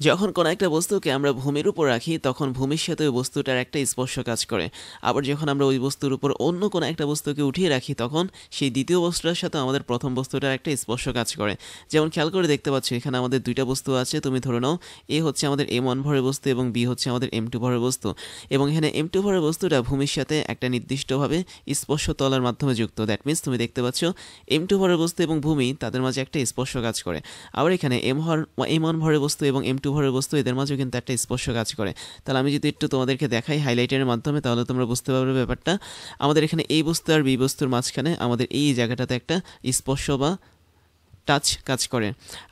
যখন কোনো একটা বস্তুকে আমরা ভূমির উপর রাখি তখন ভূমির সাথে ওই বস্তুটার একটা স্পর্শ কাজ করে। আবার যখন আমরা ওই বস্তুর উপর অন্য কোনো একটা বস্তুকে উঠিয়ে রাখি তখন সেই দ্বিতীয় বস্তুটার সাথে আমাদের প্রথম বস্তুটার একটা স্পর্শ কাজ করে। যেমন খেয়াল করে দেখতে পাচ্ছ এখানে আমাদের দুইটা বস্তু আছে, তুমি ধরে নাও এ হচ্ছে আমাদের M1 ভরের বস্তু এবং বি হচ্ছে আমাদের M2 ভরের বস্তু, এবং এখানে M2 ভরের বস্তুটা ভূমির সাথে একটা নির্দিষ্টভাবে স্পর্শ তলের মাধ্যমে যুক্ত। দ্যাট মিনস তুমি দেখতে পাচ্ছ M2 ভরের বস্তু এবং ভূমি তাদের মাঝে একটা স্পর্শ কাজ করে। আবার এখানে M1 ভরের বস্তু এবং M2 ভরের বস্তু এদের মাঝেও কিন্তু একটা স্পর্শ কাজ করে। তাহলে আমি যদি একটু তোমাদেরকে দেখাই হাইলাইটারের মাধ্যমে তাহলে তোমরা বুঝতে পারবে ব্যাপারটা। আমাদের এখানে এই বস্তু আর বি বস্তুর মাঝখানে আমাদের এই জায়গাটাতে একটা স্পর্শ বা টাচ কাজ করে।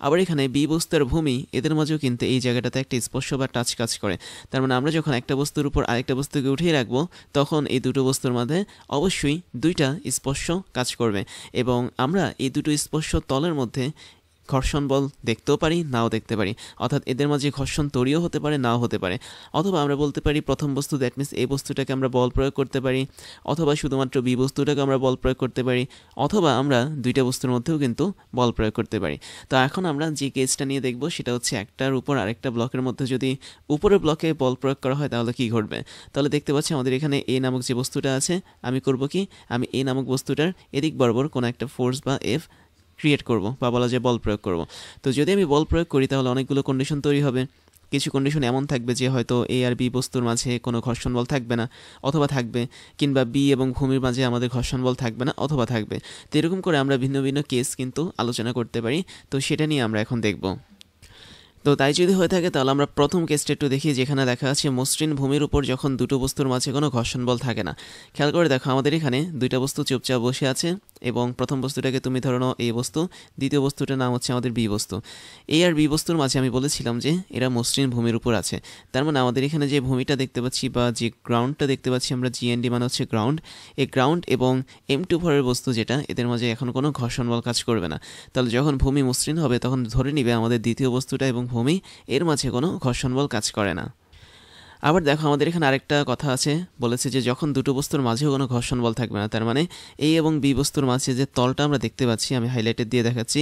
আবার এখানে বি বস্তু আর ভূমি এদের মাঝেও কিন্তু এই জায়গাটাতে একটা স্পর্শ বা টাচ কাজ করে। তার মানে আমরা যখন একটা বস্তুর উপর আরেকটা বস্তুকে উঠিয়ে রাখবো তখন এই দুটো বস্তুর মধ্যে অবশ্যই দুইটা স্পর্শ কাজ করবে, এবং আমরা এই দুটো স্পর্শ তলের মধ্যে ঘর্ষণ বল দেখতেও পারি নাও দেখতে পারি, অর্থাৎ এদের মাঝে ঘর্ষণ তৈরিও হতে পারে নাও হতে পারে। অথবা আমরা বলতে পারি প্রথম বস্তু দ্যাট মিনস এই বস্তুটাকে আমরা বল প্রয়োগ করতে পারি, অথবা শুধুমাত্র বি বস্তুটাকে আমরা বল প্রয়োগ করতে পারি, অথবা আমরা দুইটা বস্তুর মধ্যেও কিন্তু বল প্রয়োগ করতে পারি। তো এখন আমরা যে কেসটা নিয়ে দেখব সেটা হচ্ছে একটার উপর আরেকটা ব্লকের মধ্যে যদি উপরের ব্লকে বল প্রয়োগ করা হয় তাহলে কি ঘটবে। তাহলে দেখতে পাচ্ছি আমাদের এখানে এ নামক যে বস্তুটা আছে, আমি করব কি, আমি এ নামক বস্তুটার এদিক বরাবর কোনো একটা ফোর্স বা এফ ক্রিয়েট করব বা বলা যায় বল প্রয়োগ করব। তো যদি আমি বল প্রয়োগ করি তাহলে অনেকগুলো কন্ডিশন তৈরি হবে। কিছু কন্ডিশন এমন থাকবে যে হয়তো এ আর বি বস্তুর মাঝে কোনো ঘর্ষণ বল থাকবে না অথবা থাকবে, কিংবা বি এবং ভূমির মাঝে আমাদের ঘর্ষণ বল থাকবে না অথবা থাকবে। তো এরকম করে আমরা ভিন্ন ভিন্ন কেস কিন্তু আলোচনা করতে পারি। তো সেটা নিয়ে আমরা এখন দেখব। তো তাই যদি হয়ে থাকে তাহলে আমরা প্রথম কেসটা একটু দেখি, যেখানে দেখা আছে মসৃণ ভূমির উপর যখন দুটো বস্তুর মাঝে কোনো ঘর্ষণ বল থাকে না। খেয়াল করে দেখো আমাদের এখানে দুইটা বস্তু চুপচাপ বসে আছে, এবং প্রথম বস্তুটাকে তুমি ধরো নাও এ বস্তু, দ্বিতীয় বস্তুটার নাম হচ্ছে আমাদের বি বস্তু। এ আর বি বস্তুর মাঝে আমি বলেছিলাম যে এরা মসৃণ ভূমির উপর আছে। তার মানে আমাদের এখানে যে ভূমিটা দেখতে পাচ্ছি বা যে গ্রাউন্ডটা দেখতে পাচ্ছি আমরা, জিএনডি মানে হচ্ছে গ্রাউন্ড, এই গ্রাউন্ড এবং M2 ভরের বস্তু যেটা এদের মাঝে এখন কোনো ঘর্ষণ বল কাজ করবে না। তাহলে যখন ভূমি মসৃণ হবে তখন ধরে নিবে আমাদের দ্বিতীয় বস্তুটা এবং ভূমি এর মাঝে কোনো ঘর্ষণ বল কাজ করে না। আবার দেখো আমাদের এখানে আরেকটা কথা আছে, বলেছে যে যখন দুটো বস্তুর মাঝেও কোনো ঘর্ষণ বল থাকবে না, তার মানে এ এবং বি বস্তুর মাঝে যে তলটা আমরা দেখতে পাচ্ছি, আমি হাইলাইটেড দিয়ে দেখাচ্ছি,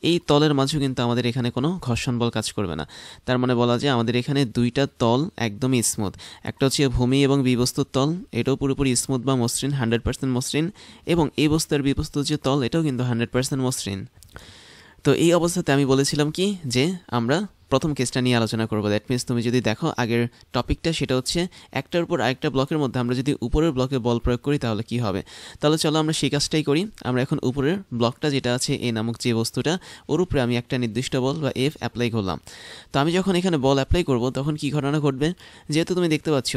এই তলের মাঝেও কিন্তু আমাদের এখানে কোনো ঘর্ষণ বল কাজ করবে না। তার মানে বলা যায় আমাদের এখানে দুইটা তল একদমই স্মুথ। একটা হচ্ছে ভূমি এবং বি বস্তুর তল, এটাও পুরোপুরি স্মুথ বা মসৃণ, 100% মসৃণ, এবং এই বস্তু আর বি বস্তুর যে তল এটাও কিন্তু 100% মসৃণ। তো এই অবস্থাতে আমি বলেছিলাম কি যে আমরা প্রথম কেসটা নিয়ে আলোচনা করবো। দ্যাট মিনস তুমি যদি দেখো আগের টপিকটা সেটা হচ্ছে একটার উপর আরেকটা ব্লকের মধ্যে আমরা যদি উপরের ব্লকে বল প্রয়োগ করি তাহলে কি হবে। তাহলে চলো আমরা সেই কাজটাই করি। আমরা এখন উপরের ব্লকটা যেটা আছে এ নামক যে বস্তুটা, ওর উপরে আমি একটা নির্দিষ্ট বল বা এফ অ্যাপ্লাই করলাম। তো আমি যখন এখানে বল অ্যাপ্লাই করব তখন কি ঘটনা ঘটবে, যেহেতু তুমি দেখতে পাচ্ছ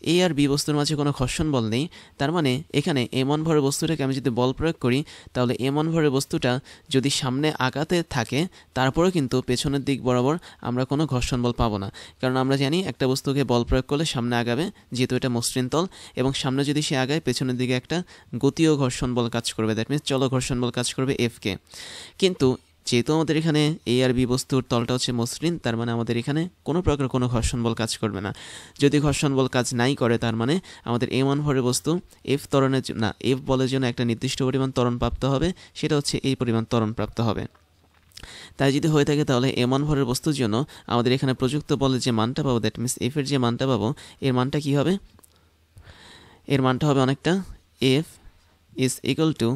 এ আর বি বস্তুর মাঝে কোনো ঘর্ষণ বল নেই, তার মানে এখানে M1 ভরের বস্তুটাকে আমি যদি বল প্রয়োগ করি তাহলে M1 ভরের বস্তুটা যদি সামনে আগাতে থাকে তারপরেও কিন্তু পেছনের দিক বরাবর আমরা কোনো ঘর্ষণ বল পাবো না। কারণ আমরা জানি একটা বস্তুকে বল প্রয়োগ করলে সামনে আগাবে, যেহেতু এটা মসৃণ তল, এবং সামনে যদি সে আগায় পেছনের দিকে একটা গতীয় ঘর্ষণ বল কাজ করবে, দ্যাট মিনস চলো ঘর্ষণ বল কাজ করবে এফকে। কিন্তু যেহেতু আমাদের এখানে এ আর বি বস্তুর তলটা হচ্ছে মসৃণ, তার মানে আমাদের এখানে কোনো প্রকার কোনো ঘর্ষণ বল কাজ করবে না। যদি ঘর্ষণ বল কাজ নাই করে তার মানে আমাদের M1 ভরের বস্তু এফ ত্বরণের না এফ বলের জন্য একটা নির্দিষ্ট পরিমাণ ত্বরণ প্রাপ্ত হবে, সেটা হচ্ছে এই পরিমাণ ত্বরণ প্রাপ্ত হবে। তাই যদি হয়ে থাকে তাহলে M1 ভরের বস্তুর জন্য আমাদের এখানে প্রযুক্ত বলের যে মানটা পাবো, দ্যাট মিনস এফের যে মানটা পাবো, এর মানটা কি হবে, এর মানটা হবে অনেকটা F is equal two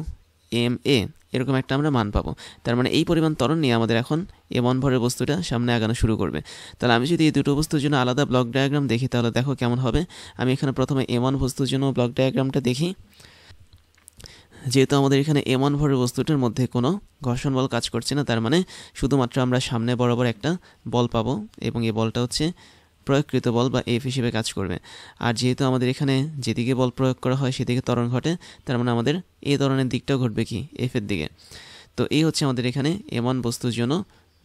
MA, এরকম একটা আমরা মান পাবো। তার মানে এই পরিমাণ ত্বরণ নিয়ে আমাদের এখন M1 ভরের বস্তুটা সামনে আগানো শুরু করবে। তাহলে আমি যদি এই দুটো বস্তুর জন্য আলাদা ব্লক ডায়াগ্রাম দেখি তাহলে দেখো কেমন হবে। আমি এখানে প্রথমে M1 বস্তুর জন্য ব্লক ডায়াগ্রামটা দেখি। যেহেতু আমাদের এখানে M1 ভরের বস্তুটার মধ্যে কোনো ঘর্ষণ বল কাজ করছে না, তার মানে শুধুমাত্র আমরা সামনে বরাবর একটা বল পাবো, এবং এই বলটা হচ্ছে প্রয়োগকৃত বল বা এফ হিসেবে কাজ করবে। আর যেহেতু আমাদের এখানে যেদিকে বল প্রয়োগ করা হয় সেদিকে ত্বরণ ঘটে, তার মানে আমাদের এই ত্বরণের দিকটাও ঘটবে কি এফের দিকে। তো এই হচ্ছে আমাদের এখানে M1 বস্তুর জন্য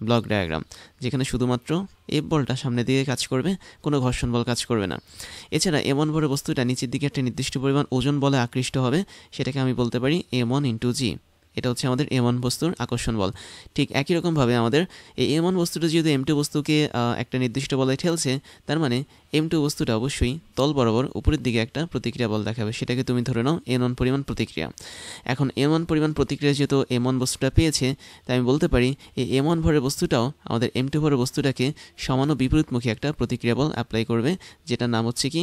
ব্লক ডায়াগ্রাম, যেখানে শুধুমাত্র এফ বলটা সামনের দিকে কাজ করবে, কোনো ঘর্ষণ বল কাজ করবে না। এছাড়া M1 ভরের বস্তুটা নিচের দিকে একটা নির্দিষ্ট পরিমাণ ওজন বলে আকৃষ্ট হবে, সেটাকে আমি বলতে পারি M1 × G। এটা হচ্ছে আমাদের M1 বস্তুর আকর্ষণ বল। ঠিক একই রকমভাবে আমাদের এই M1 বস্তুটা যেহেতু M2 বস্তুকে একটা নির্দিষ্ট বলে ঠেলছে, তার মানে M2 বস্তুটা অবশ্যই তল বরাবর উপরের দিকে একটা প্রতিক্রিয়া বল দেখাবে, সেটাকে তুমি ধরে নাও N1 পরিমাণ প্রতিক্রিয়া। এখন M1 পরিমাণ প্রতিক্রিয়া যেহেতু M1 বস্তুটা পেয়েছে, তাই আমি বলতে পারি এই M1 ভরের বস্তুটাও আমাদের M2 ভরের বস্তুটাকে সমান ও বিপরীতমুখী একটা প্রতিক্রিয়া বল অ্যাপ্লাই করবে, যেটার নাম হচ্ছে কি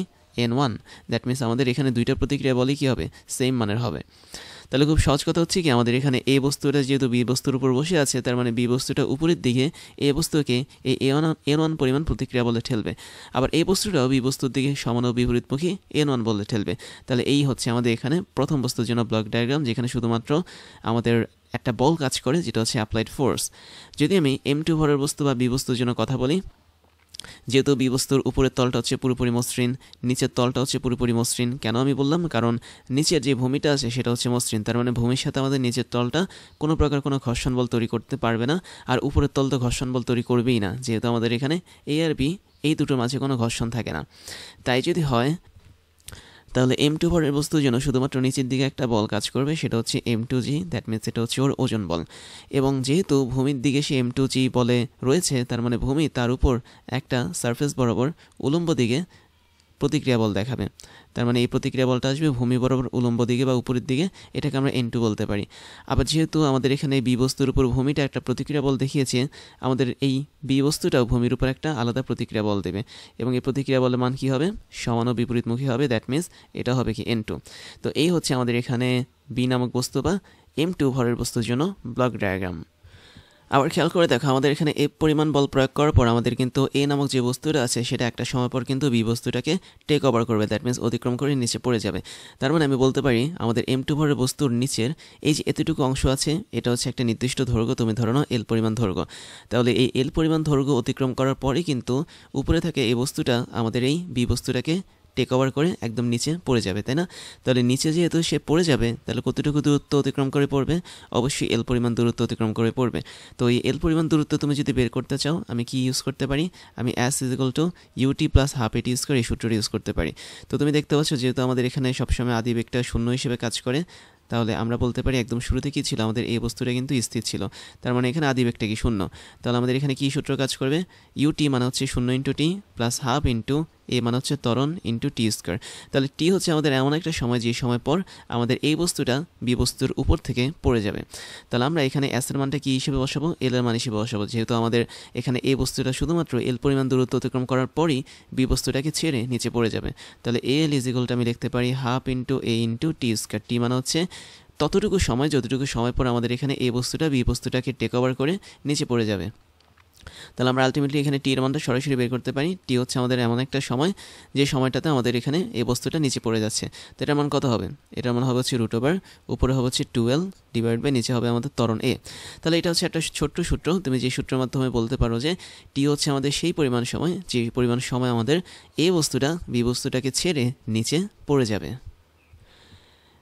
N1। দ্যাট মিনস আমাদের এখানে দুইটা প্রতিক্রিয়া বলই কী হবে, সেম মানের হবে। তাহলে খুব সহজ কথা হচ্ছে কি, আমাদের এখানে এ বস্তুটা যেহেতু বি বস্তুর উপর বসে আছে, তার মানে বি বস্তুটা উপরের দিকে এ বস্তুকে এই N1 পরিমাণ প্রতিক্রিয়া বলে ঠেলবে, আবার এই বস্তুটাও বি বস্তুর দিকে সমান ও বিপরীতমুখী N1 বলে ঠেলবে। তাহলে এই হচ্ছে আমাদের এখানে প্রথম বস্তুর জন্য ব্লক ডায়াগ্রাম, যেখানে শুধুমাত্র আমাদের একটা বল কাজ করে, যেটা হচ্ছে অ্যাপ্লাইড ফোর্স। যদি আমি M2 ভরের বস্তু বা বি বস্তুর জন্য কথা বলি, যেহেতু বি বস্তুর উপরের তলটা হচ্ছে পুরোপুরি মসৃণ, নিচের তলটা হচ্ছে পুরোপুরি মসৃণ। কেন আমি বললাম, কারণ নিচের যে ভূমিটা আছে সেটা হচ্ছে মসৃণ, তার মানে ভূমির সাথে আমাদের নিচের তলটা কোনো প্রকার কোনো ঘর্ষণ বল তৈরি করতে পারবে না, আর উপরের তল তো ঘর্ষণ বল তৈরি করবেই না, যেহেতু আমাদের এখানে এ আর বি এই দুটোর মাঝে কোনো ঘর্ষণ থাকে না। তাই যদি হয়, তাহলে M2 ভরের বস্তুর জন্য শুধুমাত্র নিচের দিকে একটা বল কাজ করবে, সেটা হচ্ছে M2G। দ্যাট মিনস এটা হচ্ছে ওর ওজন বল। এবং যেহেতু ভূমির দিকে সে M2G বলে রয়েছে, তার মানে ভূমি তার উপর একটা সারফেস বরাবর উলম্ব দিকে প্রতিক্রিয়া বল দেখাবে। তার মানে এই প্রতিক্রিয়া বলটা আসবে ভূমি বরাবর উলম্ব দিকে বা উপরের দিকে, এটাকে আমরা N2 বলতে পারি। আবার যেহেতু আমাদের এখানে বি বস্তুর উপর ভূমিটা একটা প্রতিক্রিয়া বল দেখিয়েছে, আমাদের এই বি বস্তুটাও ভূমির উপর একটা আলাদা প্রতিক্রিয়া বল দেবে, এবং এই প্রতিক্রিয়া বলের মান কী হবে, সমান ও বিপরীতমুখী হবে। দ্যাট মিনস এটা হবে কি N2। তো এই হচ্ছে আমাদের এখানে বি নামক বস্তু বা M2 ভরের বস্তুর জন্য ব্লক ডায়াগ্রাম। আবার খেয়াল করে দেখো, আমাদের এখানে এফ পরিমাণ বল প্রয়োগ করার পর আমাদের কিন্তু এ নামক যে বস্তুটা আছে সেটা একটা সময় পর কিন্তু বি বস্তুটাকে টেক ওভার করবে। দ্যাট মিনস অতিক্রম করে নিচে পড়ে যাবে। তার মানে আমি বলতে পারি আমাদের M2 ভরের বস্তুর নিচের এই যে এতটুকু অংশ আছে, এটা হচ্ছে একটা নির্দিষ্ট দৈর্ঘ্য, তুমি ধরো না এল পরিমাণ দৈর্ঘ্য। তাহলে এই এল পরিমাণ দৈর্ঘ্য অতিক্রম করার পরেই কিন্তু উপরে থাকে এই বস্তুটা আমাদের এই বি বস্তুটাকে টেক ওভার করে একদম নিচে পড়ে যাবে, তাই না? তাহলে নিচে যেহেতু সে পড়ে যাবে, তাহলে কতটুকু দূরত্ব অতিক্রম করে পড়বে, অবশ্যই এল পরিমাণ দূরত্ব অতিক্রম করে পড়বে। তো এই এল পরিমাণ দূরত্ব তুমি যদি বের করতে চাও, আমি কি ইউজ করতে পারি, আমি S = UT + ½ AT ইউজ করে এই সূত্রটি ইউজ করতে পারি। তো তুমি দেখতে পাচ্ছ, যেহেতু আমাদের এখানে সবসময় আদি বেগটা শূন্য হিসেবে কাজ করে, তাহলে আমরা বলতে পারি একদম শুরুতে কী ছিল, আমাদের এই বস্তুটা কিন্তু স্থির ছিল, তার মানে এখানে আদি বেগটা কি শূন্য। তাহলে আমাদের এখানে কী সূত্র কাজ করবে, UT মানে হচ্ছে 0 × T + ½ A মানে হচ্ছে ত্বরণ × T²। তাহলে টি হচ্ছে আমাদের এমন একটা সময়, যে সময় পর আমাদের এই বস্তুটা বি বস্তুর উপর থেকে পড়ে যাবে। তাহলে আমরা এখানে S এর মানটা কী হিসেবে বসাবো, এল এর মান হিসেবে বসাবো, যেহেতু আমাদের এখানে এই বস্তুটা শুধুমাত্র এল পরিমাণ দূরত্ব অতিক্রম করার পরই বি বস্তুটাকে ছেড়ে নিচে পড়ে যাবে। তাহলে AL = আমি লিখতে পারি ½ × A × T²। টি মানে হচ্ছে ততটুকু সময়, যতটুকু সময় পর আমাদের এখানে এই বস্তুটা বি বস্তুটাকে টেক ওভার করে নিচে পড়ে যাবে। তাহলে আমরা আলটিমেটলি এখানে টি এর মানটা সরাসরি বের করতে পারি। টি হচ্ছে আমাদের এমন একটা সময়, যে সময়টাতে আমাদের এখানে এই বস্তুটা নিচে পড়ে যাচ্ছে। তো এটার মান কত হবে, এটার মান হবে হচ্ছে √/, উপরে হবে হচ্ছে 12 / নিচে হবে আমাদের ত্বরণ এ। তাহলে এটা হচ্ছে একটা ছোট্ট সূত্র, তুমি যে সূত্রের মাধ্যমে বলতে পারো যে টি হচ্ছে আমাদের সেই পরিমাণ সময়, যে পরিমাণ সময় আমাদের এই বস্তুটা বি বস্তুটাকে ছেড়ে নিচে পড়ে যাবে।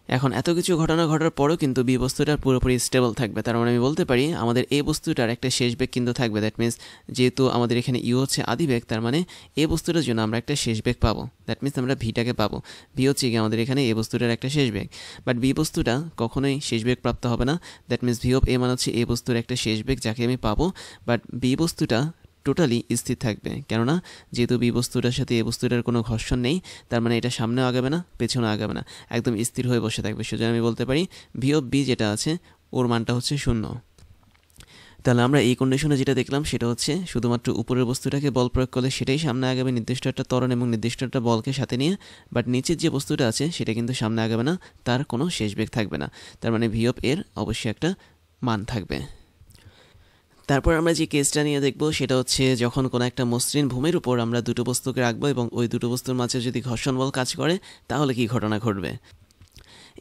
এখন এত কিছু ঘটনা ঘটার পরও কিন্তু বি বস্তুটা পুরোপুরি স্টেবল থাকবে। তার মানে আমি বলতে পারি আমাদের এই বস্তুটার একটা শেষ বেগ কিন্তু থাকবে। দ্যাট মিনস যেহেতু আমাদের এখানে ইউ হচ্ছে আদি বেগ, তার মানে এই বস্তুটার জন্য আমরা একটা শেষ বেগ পাবো। দ্যাট মিনস আমরা ভিটাকে পাবো। ভি হচ্ছে কি আমাদের এখানে এই বস্তুটার একটা শেষ বেগ, বাট বি বস্তুটা কখনোই শেষ বেগ প্রাপ্ত হবে না। দ্যাট মিনস ভি অফ এ মানে হচ্ছে এই বস্তুর একটা শেষ বেগ, যাকে আমি পাবো, বাট বি বস্তুটা টোটালি স্থির থাকবে। কেননা যেহেতু বি বস্তুটার সাথে এই বস্তুটার কোনো ঘর্ষণ নেই, তার মানে এটা সামনেও আগাবে না, পেছনেও আগাবে না, একদম স্থির হয়ে বসে থাকবে। সেজন্য আমি বলতে পারি ভি অফ বি যেটা আছে ওর মানটা হচ্ছে 0। তাহলে আমরা এই কন্ডিশনে যেটা দেখলাম সেটা হচ্ছে শুধুমাত্র উপরের বস্তুটাকে বল প্রয়োগ করলে সেটাই সামনে আগাবে নির্দিষ্ট একটা ত্বরণ এবং নির্দিষ্ট একটা বলকে সাথে নিয়ে, বাট নিচের যে বস্তুটা আছে সেটা কিন্তু সামনে আগাবে না, তার কোনো শেষ বেগ থাকবে না। তার মানে ভি অফ এর অবশ্যই একটা মান থাকবে। তারপর আমরা যে কেসটা নিয়ে দেখব সেটা হচ্ছে যখন কোনো একটা মসৃণ ভূমির উপর আমরা দুটো বস্তুকে রাখবো এবং ওই দুটো বস্তুর মাঝে যদি ঘর্ষণ বল কাজ করে, তাহলে কি ঘটনা ঘটবে।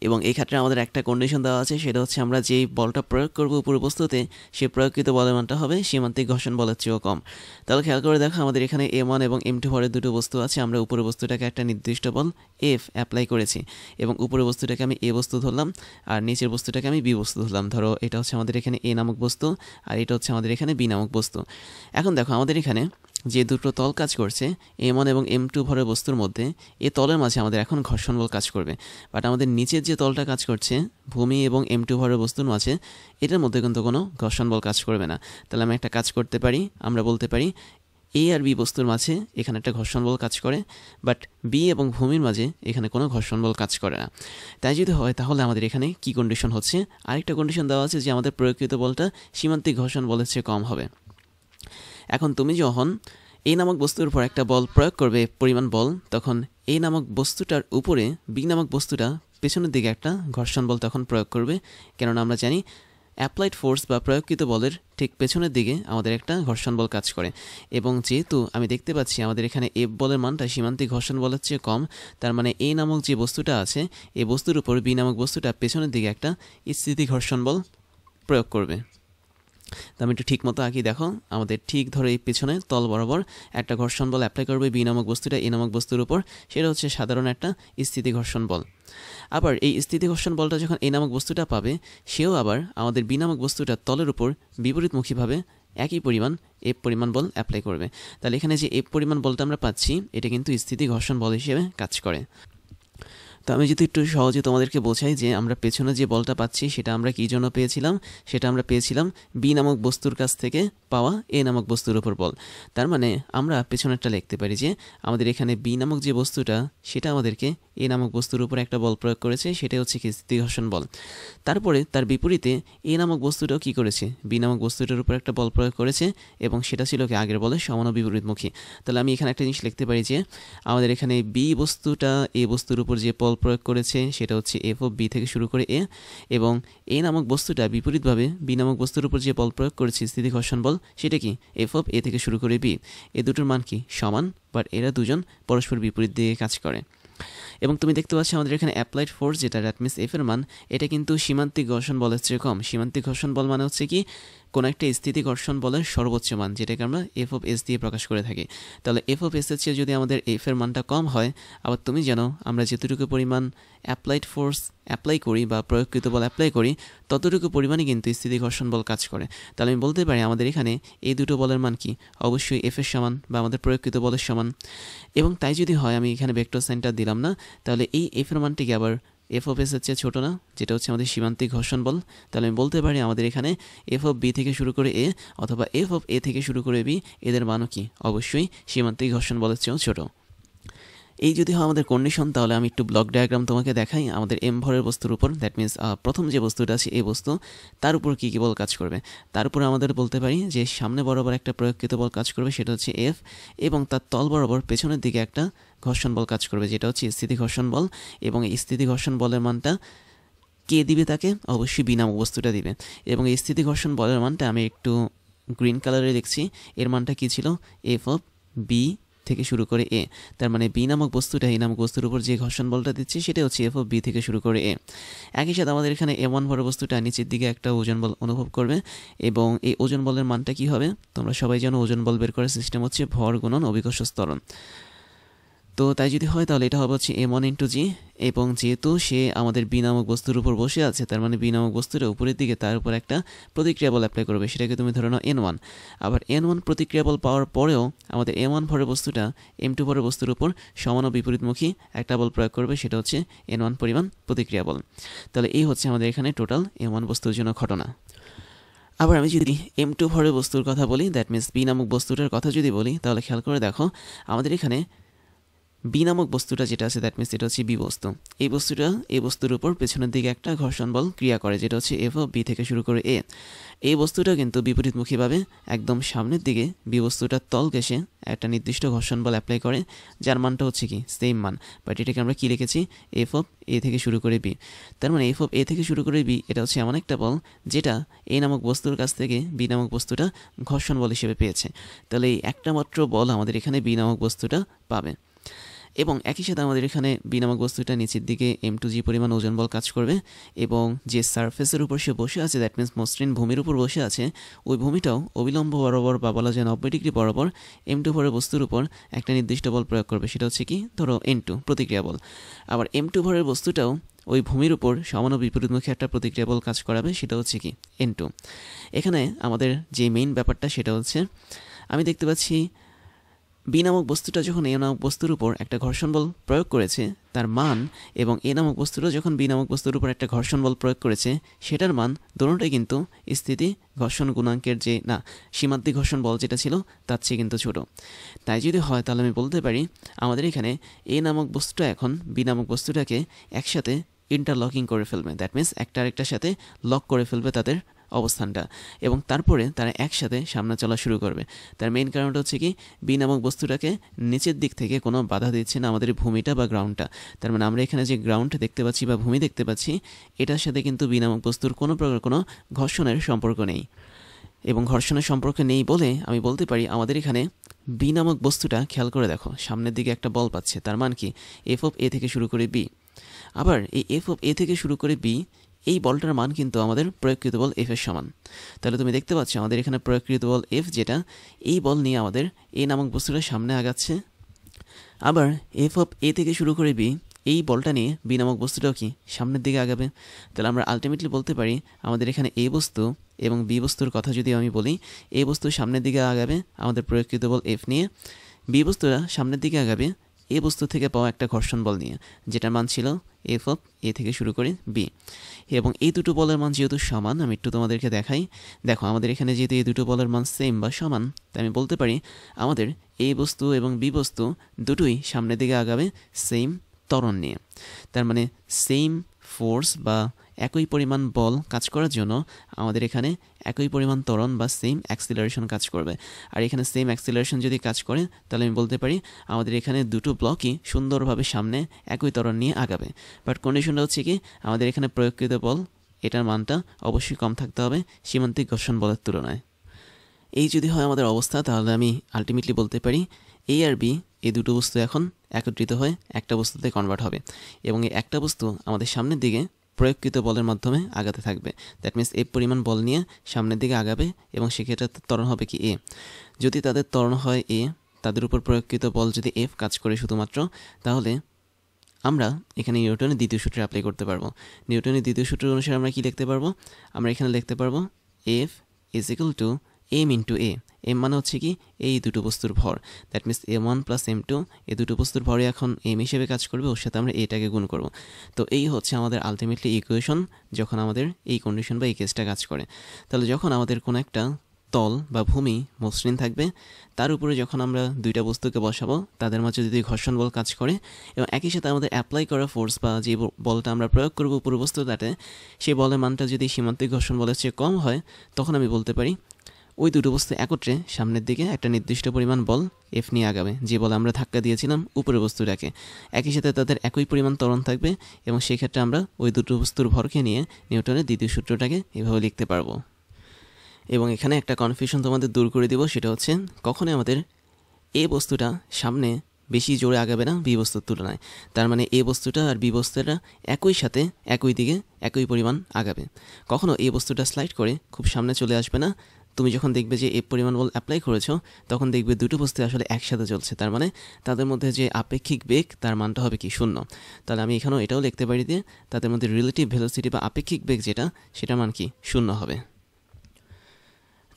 এবং এই ক্ষেত্রে আমাদের একটা কন্ডিশন দেওয়া আছে, সেটা হচ্ছে আমরা যেই বলটা প্রয়োগ করবো উপর বস্তুতে, সেই প্রয়োগকৃত বলের মানটা হবে সীমান্তিক ঘর্ষণ বলের চেয়েও কম। তাহলে খেয়াল করে দেখো, আমাদের এখানে M1 এবং M2 ভরের দুটো বস্তু আছে। আমরা উপরের বস্তুটাকে একটা নির্দিষ্ট বল F অ্যাপ্লাই করেছি, এবং উপরের বস্তুটাকে আমি A বস্তু ধরলাম, আর নিচের বস্তুটাকে আমি B বস্তু ধরলাম। ধরো এটা হচ্ছে আমাদের এখানে A নামক বস্তু, আর এটা হচ্ছে আমাদের এখানে B নামক বস্তু। এখন দেখো, আমাদের এখানে যে দুটো তল কাজ করছে M1 এবং M2 ভরের বস্তুর মধ্যে, এই তলের মাঝে আমাদের এখন ঘর্ষণ বল কাজ করবে। বাট আমাদের নিচের যে তলটা কাজ করছে ভূমি এবং M2 ভরের বস্তুর মাঝে, এটার মধ্যে কিন্তু কোনো ঘর্ষণ বল কাজ করবে না। তাহলে আমি একটা কাজ করতে পারি, আমরা বলতে পারি A আর B বস্তুর মাঝে এখানে একটা ঘর্ষণ বল কাজ করে, বাট B এবং ভূমির মাঝে এখানে কোনো ঘর্ষণ বল কাজ করে না। তাই যদি হয় তাহলে আমাদের এখানে কি কন্ডিশন হচ্ছে, আরেকটা কন্ডিশন দেওয়া আছে যে আমাদের প্রয়োগকৃত বলটা সীমান্তিক ঘর্ষণ বলের চেয়ে কম হবে। এখন তুমি যখন A নামক বস্তুর উপর একটা বল প্রয়োগ করবে পরিমাণ বল, তখন A নামক বস্তুটার উপরে B নামক বস্তুটা পেছনের দিকে একটা ঘর্ষণ বল তখন প্রয়োগ করবে, কেননা আমরা জানি অ্যাপ্লাইড ফোর্স বা প্রয়োগকৃত বলের ঠিক পেছনের দিকে আমাদের একটা ঘর্ষণ বল কাজ করে। এবং যেহেতু আমি দেখতে পাচ্ছি আমাদের এখানে F বলের মানটা সীমান্তিক ঘর্ষণ বলের চেয়ে কম, তার মানে A নামক যে বস্তুটা আছে এই বস্তুর উপর B নামক বস্তুটা পেছনের দিকে একটা স্থিতি ঘর্ষণ বল প্রয়োগ করবে। তো আমি একটু ঠিক মতো আঁকি, দেখো আমাদের ঠিক ধরে এই পেছনে তল বরাবর একটা ঘর্ষণ বল অ্যাপ্লাই করবে B নামক বস্তুটা A নামক বস্তুর উপর, সেটা হচ্ছে সাধারণ একটা স্থিতি ঘর্ষণ বল। আবার এই স্থিতি ঘর্ষণ বলটা যখন A নামক বস্তুটা পাবে, সেও আবার আমাদের B নামক বস্তুটার তলের উপর বিপরীতমুখীভাবে একই পরিমাণ F পরিমাণ বল অ্যাপ্লাই করবে। তাহলে এখানে যে F পরিমাণ বলটা আমরা পাচ্ছি এটা কিন্তু স্থিতি ঘর্ষণ বল হিসেবে কাজ করে। তো আমি যদি একটু সহজে তোমাদেরকে বোঝাই যে আমরা পেছনে যে বলটা পাচ্ছি সেটা আমরা কী জন্য পেয়েছিলাম, সেটা আমরা পেয়েছিলাম B নামক বস্তুর কাছ থেকে পাওয়া A নামক বস্তুর উপর বল। তার মানে আমরা পেছনেরটা লিখতে পারি যে আমাদের এখানে B নামক যে বস্তুটা সেটা আমাদেরকে A নামক বস্তুর উপর একটা বল প্রয়োগ করেছে, সেটা হচ্ছে কি স্থিতি ঘর্ষণ বল। তারপরে তার বিপরীতে A নামক বস্তুটাও কী করেছে, B নামক বস্তুটার উপর একটা বল প্রয়োগ করেছে, এবং সেটা ছিল কি আগের বলের সমান ও বিপরীতমুখী। তাহলে আমি এখানে একটা জিনিস লিখতে পারি যে আমাদের এখানে B বস্তুটা A বস্তুর উপর যে বল প্রয়োগ করেছে সেটা হচ্ছে F অফ B থেকে শুরু করে A, এবং A নামক বস্তুটা বিপরীতভাবে B নামক বস্তুর উপর যে বল প্রয়োগ করেছে স্থিতি ঘর্ষণ বল, সেটা কি F অফ A থেকে শুরু করে B। এই দুটোর মান কি সমান, বাট এরা দুজন পরস্পর বিপরীত দিকে কাজ করে। এবং তুমি দেখতে পাচ্ছ আমাদের এখানে অ্যাপ্লাইড ফোর্স যেটা, দ্যাট মিনস এফ এর মান, এটা কিন্তু সীমান্তিক ঘর্ষণ বলের চেয়ে কম। সীমান্তিক ঘর্ষণ বল মানে হচ্ছে কি কোনো একটা স্থিতি ঘর্ষণ বলের সর্বোচ্চ মান, যেটাকে আমরা এফ অফ এস দিয়ে প্রকাশ করে থাকি। তাহলে এফ অফ এস এর চেয়ে যদি আমাদের এফ এর মানটা কম হয়, আবার তুমি জানো আমরা যতটুকু পরিমাণ অ্যাপ্লাইড ফোর্স অ্যাপ্লাই করি বা প্রয়োগকৃত বল অ্যাপ্লাই করি ততটুকু পরিমাণে কিন্তু স্থিতি ঘর্ষণ বল কাজ করে। তাহলে আমি বলতে পারি আমাদের এখানে এই দুটো বলের মান কি অবশ্যই এফ এর সমান বা আমাদের প্রয়োগকৃত বলের সমান। এবং তাই যদি হয়, আমি এখানে ভেক্টর সাইনটা দিলাম না, তাহলে এই এফ এর মানটিকে আবার এফ অফ এস এর চেয়ে ছোটো না, যেটা হচ্ছে আমাদের সীমান্তিক ঘর্ষণ বল। তাহলে আমি বলতে পারি আমাদের এখানে এফ অফ বি থেকে শুরু করে এ অথবা এফ অফ এ থেকে শুরু করে বি, এদের মানও কি অবশ্যই সীমান্তিক ঘর্ষণ বলের চেয়েও ছোটো। এই যদি হয় আমাদের কন্ডিশন, তাহলে আমি একটু ব্লক ডায়াগ্রাম তোমাকে দেখাই আমাদের এম ভরের বস্তুর উপর। দ্যাট মিনস প্রথম যে বস্তুটা আছে এই বস্তু, তার উপর কী কী বল কাজ করবে। তার উপর আমাদের বলতে পারি যে সামনে বরাবর একটা প্রয়োগকৃত বল কাজ করবে, সেটা হচ্ছে এফ, এবং তার তল বরাবর পেছনের দিকে একটা ঘর্ষণ বল কাজ করবে, যেটা হচ্ছে স্থিতি ঘর্ষণ বল। এবং এই স্থিতি ঘর্ষণ বলের মানটা কে দিবে, তাকে অবশ্যই বি নামক বস্তুটা দিবে। এবং এই স্থিতি ঘর্ষণ বলের মানটা আমি একটু গ্রিন কালারে দেখছি, এর মানটা কী ছিল, এফ অফ বি থেকে শুরু করে এ। তার মানে বি নামক বস্তুটা এই নামক বস্তুর উপর যে ঘর্ষণ বলটা দিচ্ছে সেটা হচ্ছে এফ অফ বি থেকে শুরু করে এ। একই সাথে আমাদের এখানে M1 ভরের বস্তুটা নিচের দিকে একটা ওজন বল অনুভব করবে, এবং এই ওজন বলের মানটা কি হবে, তোমরা সবাই জানো ওজন বল বের করার সিস্টেম হচ্ছে ভর গুণন অভিকর্ষ ত্বরণ। তো তাই যদি হয় তাহলে এটা হবে হচ্ছে M1 ইন্টু জি, এবং যেহেতু সে আমাদের বি নামক বস্তুর উপর বসে আছে, তার মানে বি নামক বস্তুটা উপরের দিকে তার উপর একটা প্রতিক্রিয়া বল অ্যাপ্লাই করবে, সেটাকে তুমি ধরে নাও N1। আবার N1 প্রতিক্রিয়া বল পাওয়ার পরেও আমাদের M1 ভরের বস্তুটা M2 ভরের বস্তুর উপর সমান ও বিপরীতমুখী একটা বল প্রয়োগ করবে, সেটা হচ্ছে N1 পরিমাণ প্রতিক্রিয়া বল। তাহলে এই হচ্ছে আমাদের এখানে টোটাল M1 বস্তুর জন্য ঘটনা। আবার আমি যদি M2 ভরের বস্তুর কথা বলি, দ্যাট মিনস বি নামক বস্তুটার কথা যদি বলি, তাহলে খেয়াল করে দেখো আমাদের এখানে বি নামক বস্তুটা যেটা আছে, দ্যাট মিনস এটা হচ্ছে বি বস্তু। এই বস্তুটা এই বস্তুর উপর পেছনের দিকে একটা ঘর্ষণ বল ক্রিয়া করে, যেটা হচ্ছে এফ অফ বি থেকে শুরু করে এ। এই বস্তুটা কিন্তু বিপরীতমুখীভাবে একদম সামনের দিকে বি বস্তুটার তল ঘেঁষে একটা নির্দিষ্ট ঘর্ষণ বল অ্যাপ্লাই করে, যার মানটা হচ্ছে কি সেম মান, বাট এটাকে আমরা কী লিখেছি, এফ অফ এ থেকে শুরু করে বি। তার মানে এফ অফ এ থেকে শুরু করে বি, এটা হচ্ছে এমন একটা বল যেটা এ নামক বস্তুর কাছ থেকে বি নামক বস্তুটা ঘর্ষণ বল হিসেবে পেয়েছে। তাহলে এই একটা মাত্র বল আমাদের এখানে বি নামক বস্তুটা পাবে। এবং একই সাথে আমাদের এখানে বি নামক বস্তুটা নিচের দিকে M2G পরিমাণ ওজন বল কাজ করবে, এবং যে সারফেসের উপর সে বসে আছে, দ্যাট মিনস মসৃণ ভূমির উপর বসে আছে, ওই ভূমিটাও অবিলম্ব বরাবর বা বলা যায় 90 ডিগ্রি বরাবর M2 ভরের বস্তুর উপর একটা নির্দিষ্ট বল প্রয়োগ করবে, সেটা হচ্ছে কি ধরো N2 প্রতিক্রিয়া বল। আবার M2 ভরের বস্তুটাও ওই ভূমির উপর সমান ও বিপরীতমুখী একটা প্রতিক্রিয়া বল কাজ করাবে, সেটা হচ্ছে কি N2। এখানে আমাদের যে মেইন ব্যাপারটা সেটা হচ্ছে আমি দেখতে পাচ্ছি বি নামক বস্তুটা যখন এ নামক বস্তুর উপর একটা ঘর্ষণ বল প্রয়োগ করেছে তার মান এবং এ নামক বস্তুটা যখন বি নামক বস্তুর উপর একটা ঘর্ষণ বল প্রয়োগ করেছে সেটার মান দুটোটাই কিন্তু স্থিতি ঘর্ষণ গুণাঙ্কের যে না সীমান্তিক ঘর্ষণ বল যেটা ছিল তার চেয়ে কিন্তু ছোট। তাই যদি হয় তাহলে আমি বলতে পারি আমাদের এখানে এ নামক বস্তুটা এখন বি নামক বস্তুটাকে একসাথে ইন্টারলকিং করে ফেলবে। দ্যাট মিনস একটা আরেকটার সাথে লক করে ফেলবে তাদের অবস্থানটা এবং তারপরে তারা একসাথে সামনে চলা শুরু করবে। তার মেইন কারণটা হচ্ছে কি বি নামক বস্তুটাকে নিচের দিক থেকে কোনো বাধা দিচ্ছে না আমাদের ভূমিটা বা গ্রাউন্ডটা। তার মানে আমরা এখানে যে গ্রাউন্ড দেখতে পাচ্ছি বা ভূমি দেখতে পাচ্ছি এটার সাথে কিন্তু বি নামক বস্তুর কোনো প্রকার কোনো ঘর্ষণের সম্পর্ক নেই এবং ঘর্ষণের সম্পর্ক নেই বলে আমি বলতে পারি আমাদের এখানে বি নামক বস্তুটা খেয়াল করে দেখো সামনের দিকে একটা বল পাচ্ছে। তার মান কি এফ অফ এ থেকে শুরু করে বি। আবার এই এফ অফ এ থেকে শুরু করে বি এই বলটার মান কিন্তু আমাদের প্রয়োগকৃত বল এফ এর সমান। তাহলে তুমি দেখতে পাচ্ছ আমাদের এখানে প্রয়োগকৃত বল এফ যেটা এই বল নিয়ে আমাদের এ নামক বস্তুটা সামনে আগাচ্ছে। আবার এফ অফ এ থেকে শুরু করে বি এই বলটা নিয়ে বি নামক বস্তুটাও কি সামনের দিকে আগাবে। তাহলে আমরা আলটিমেটলি বলতে পারি আমাদের এখানে এ বস্তু এবং বি বস্তুর কথা যদি আমি বলি এ বস্তু সামনের দিকে আগাবে আমাদের প্রয়োগকৃত বল এফ নিয়ে, বি বস্তুরা সামনের দিকে আগাবে এ বস্তু থেকে পাওয়া একটা ঘর্ষণ বল নিয়ে যেটার মান ছিল এফ অফ এ থেকে শুরু করে বি। এবং এই দুটো বলের মান যেহেতু সমান আমি একটু তোমাদেরকে দেখাই। দেখো আমাদের এখানে যেহেতু এই দুটো বলের মান সেম বা সমান তাই আমি বলতে পারি আমাদের এ বস্তু এবং বি বস্তু দুটোই সামনের দিকে আগাবে সেম ত্বরণ নিয়ে। তার মানে সেম ফোর্স বা একই পরিমাণ বল কাজ করার জন্য আমাদের এখানে একই পরিমাণ ত্বরণ বা সেম অ্যাক্সিলারেশন কাজ করবে। আর এখানে সেম অ্যাক্সিলারেশন যদি কাজ করে তাহলে আমি বলতে পারি আমাদের এখানে দুটো ব্লকই সুন্দরভাবে সামনে একই ত্বরণ নিয়ে আগাবে। বাট কন্ডিশনটা হচ্ছে কি আমাদের এখানে প্রয়োগকৃত বল এটার মানটা অবশ্যই কম থাকতে হবে সীমান্তিক ঘর্ষণ বলের তুলনায়। এই যদি হয় আমাদের অবস্থা তাহলে আমি আলটিমেটলি বলতে পারি এ আর বি এই দুটো বস্তু এখন একত্রিত হয়ে একটা বস্তুতে কনভার্ট হবে এবং এই একটা বস্তু আমাদের সামনের দিকে প্রয়োগকৃত বলের মাধ্যমে আগাতে থাকবে। দ্যাট মিনস এ পরিমাণ বল নিয়ে সামনের দিকে আগাবে এবং সেক্ষেত্রে ত্বরণ হবে কি এ। যদি তাদের ত্বরণ হয় এ তাদের উপর প্রয়োগকৃত বল যদি এফ কাজ করে শুধুমাত্র তাহলে আমরা এখানে নিউটনের দ্বিতীয় সূত্র অ্যাপ্লাই করতে পারবো। নিউটনের দ্বিতীয় সূত্র অনুসারে আমরা কি লিখতে পারবো আমরা এখানে লিখতে পারবো F is equal to M into A. M মানে হচ্ছে কি এই দুটো বস্তুর ভর। That means M1 plus M2 এই দুটো বস্তুর ভরে এখন এম হিসেবে কাজ করবে ওর সাথে আমরা এটাকে গুণ করব। তো এই হচ্ছে আমাদের আলটিমেটলি ইকুয়েশন যখন আমাদের এই কন্ডিশন বা এই কেসটা কাজ করে। তাহলে যখন আমাদের কোনো একটা তল বা ভূমি মসৃণ থাকবে তার উপরে যখন আমরা দুইটা বস্তুকে বসাবো তাদের মাঝে যদি ঘর্ষণ বল কাজ করে এবং একই সাথে আমাদের অ্যাপ্লাই করা ফোর্স বা যে বলটা আমরা প্রয়োগ করবো উপর বস্তুটাতে সেই বলের মানটা যদি সীমান্তিক ঘর্ষণ বলের চেয়ে কম হয় তখন আমি বলতে পারি ওই দুটো বস্তু একত্রে সামনের দিকে একটা নির্দিষ্ট পরিমাণ বল এফ নিয়ে আগাবে যে বল আমরা ধাক্কা দিয়েছিলাম উপরের বস্তুটাকে। একই সাথে তাদের একই পরিমাণ ত্বরণ থাকবে এবং সেক্ষেত্রে আমরা ওই দুটো বস্তুর ভরকে নিয়ে নিউটনের দ্বিতীয় সূত্রটাকে এভাবে লিখতে পারবো। এবং এখানে একটা কনফিউশন তোমাদের দূর করে দিব সেটা হচ্ছে কখনোই আমাদের এ বস্তুটা সামনে বেশি জোরে আগাবে না বি বস্তুর তুলনায়। তার মানে এ বস্তুটা আর বি বস্তুটা একই সাথে একই দিকে একই পরিমাণ আগাবে। কখনো এ বস্তুটা স্লাইড করে খুব সামনে চলে আসবে না। তুমি যখন দেখবে যে এ পরিমাণ বল অ্যাপ্লাই করেছো তখন দেখবে দুটো বস্তু আসলে একসাথে চলছে। তার মানে তাদের মধ্যে যে আপেক্ষিক বেগ তার মানটা হবে কি শূন্য। তাহলে আমি এখানেও এটাও লিখতে পারি যে তাদের মধ্যে রিলেটিভ ভেলোসিটি বা আপেক্ষিক বেগ যেটা সেটার মান কি শূন্য হবে।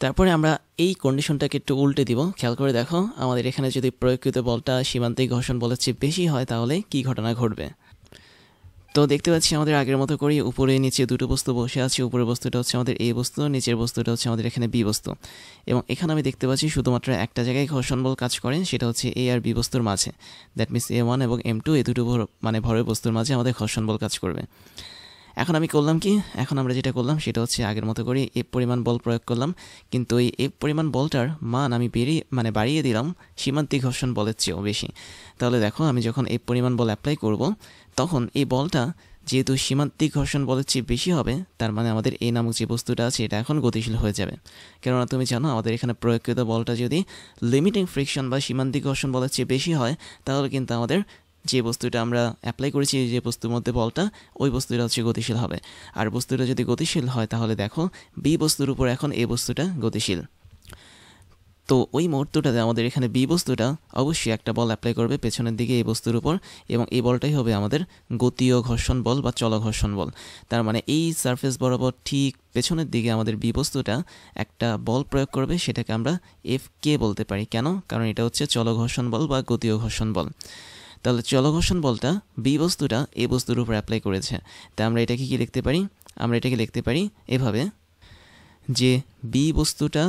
তারপরে আমরা এই কন্ডিশনটাকে একটু উল্টে দিব। খেয়াল করে দেখো আমাদের এখানে যদি প্রয়োগকৃত বলটা সীমান্তিক ঘর্ষণ বলের চেয়ে বেশি হয় তাহলে কি ঘটনা ঘটবে। তো দেখতে পাচ্ছি আমাদের আগের মতো করেই উপরে নিচে দুটো বস্তু বসে আছে। উপরের বস্তুটা হচ্ছে আমাদের এ বস্তু, নিচের বস্তুটা হচ্ছে আমাদের এখানে বি বস্তু এবং এখানে আমি দেখতে পাচ্ছি শুধুমাত্র একটা জায়গায় ঘর্ষণ বল কাজ করে সেটা হচ্ছে এ আর বি বস্তুর মাঝে। দ্যাট মিনস M1 এবং M2 এই দুটো ভরের বস্তুর মাঝে আমাদের ঘর্ষণ বল কাজ করবে। এখন আমি করলাম কি এখন আমরা যেটা করলাম সেটা হচ্ছে আগের মতো করে এফ পরিমাণ বল প্রয়োগ করলাম কিন্তু এই এফ পরিমাণ বলটার মান আমি বাড়িয়ে দিলাম সীমান্তিক ঘর্ষণ বলের চেয়েও বেশি। তাহলে দেখো আমি যখন এফ পরিমাণ বল অ্যাপ্লাই করব তখন এই বলটা যেহেতু সীমান্তিক ঘর্ষণ বলের চেয়ে বেশি হবে তার মানে আমাদের এই নামক যে বস্তুটা আছে এটা এখন গতিশীল হয়ে যাবে। কেননা তুমি জানো আমাদের এখানে প্রয়োগকৃত বলটা যদি লিমিটিং ফ্রিকশন বা সীমান্তিক ঘর্ষণ বলের চেয়ে বেশি হয় তাহলে কিন্তু আমাদের যে বস্তুটা আমরা অ্যাপ্লাই করেছি যে বস্তুর মধ্যে বলটা ওই বস্তুটা হচ্ছে গতিশীল হবে। আর বস্তুটা যদি গতিশীল হয় তাহলে দেখো বি বস্তুর উপর এখন এ বস্তুটা গতিশীল। তো ওই মুহূর্তটাতে আমাদের এখানে বি বস্তুটা অবশ্যই একটা বল অ্যাপ্লাই করবে পেছনের দিকে এই বস্তুর উপর, এবং এই বলটাই হবে আমাদের গতীয় ঘর্ষণ বল বা চলঘর্ষণ বল। তার মানে এই সারফেস বরাবর ঠিক পেছনের দিকে আমাদের বি বস্তুটা একটা বল প্রয়োগ করবে, সেটাকে আমরা এফ কে বলতে পারি। কেন? কারণ এটা হচ্ছে চলঘর্ষণ বল বা গতীয় ঘর্ষণ বল। তাহলে চলঘর্ষণ বলটা বি বস্তুটা এ বস্তুর উপর অ্যাপ্লাই করেছে। তাই আমরা এটাকে কি লিখতে পারি? আমরা এটাকে লিখতে পারি এভাবে, যে বি বস্তুটা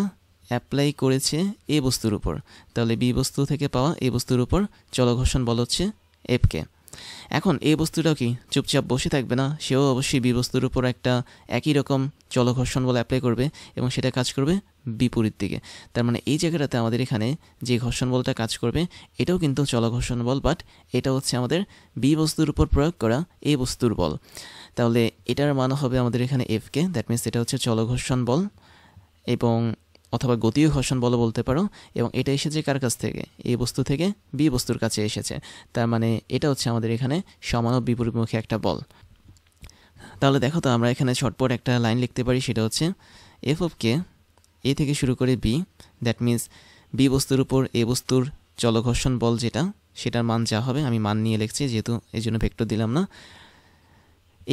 অ্যাপ্লাই করেছে এ বস্তুর উপর। তাহলে বি বস্তু থেকে পাওয়া এ বস্তুর উপর চলঘর্ষণ বল হচ্ছে এফকে। এখন এ বস্তুটাও কি চুপচাপ বসে থাকবে না, সেও অবশ্যই বি বস্তুর উপর একটা একই রকম চলঘর্ষণ বল অ্যাপ্লাই করবে এবং সেটা কাজ করবে বিপরীত দিকে। তার মানে এই জায়গাটাতে আমাদের এখানে যে ঘর্ষণ বলটা কাজ করবে এটাও কিন্তু চলঘর্ষণ বল, বাট এটা হচ্ছে আমাদের বি বস্তুর উপর প্রয়োগ করা এ বস্তুর বল। তাহলে এটার মান হবে আমাদের এখানে এফকে, দ্যাট মিনস এটা হচ্ছে চলঘর্ষণ বল এবং অথবা গতীয় ঘর্ষণ বল বলতে পারো। এবং এটা এসেছে কার কাছ থেকে? এ বস্তু থেকে বি বস্তুর কাছে এসেছে। তার মানে এটা হচ্ছে আমাদের এখানে সমান ও বিপরীতমুখী একটা বল। তাহলে দেখো তো আমরা এখানে ছটপট একটা লাইন লিখতে পারি, সেটা হচ্ছে এফ অফ কে এ থেকে শুরু করে বি, দ্যাট মিনস বি বস্তুর উপর এ বস্তুর চলঘর্ষণ বল যেটা, সেটার মান যা হবে, আমি মান নিয়ে লিখছি যেহেতু এই জন্য ভেক্টর দিলাম না।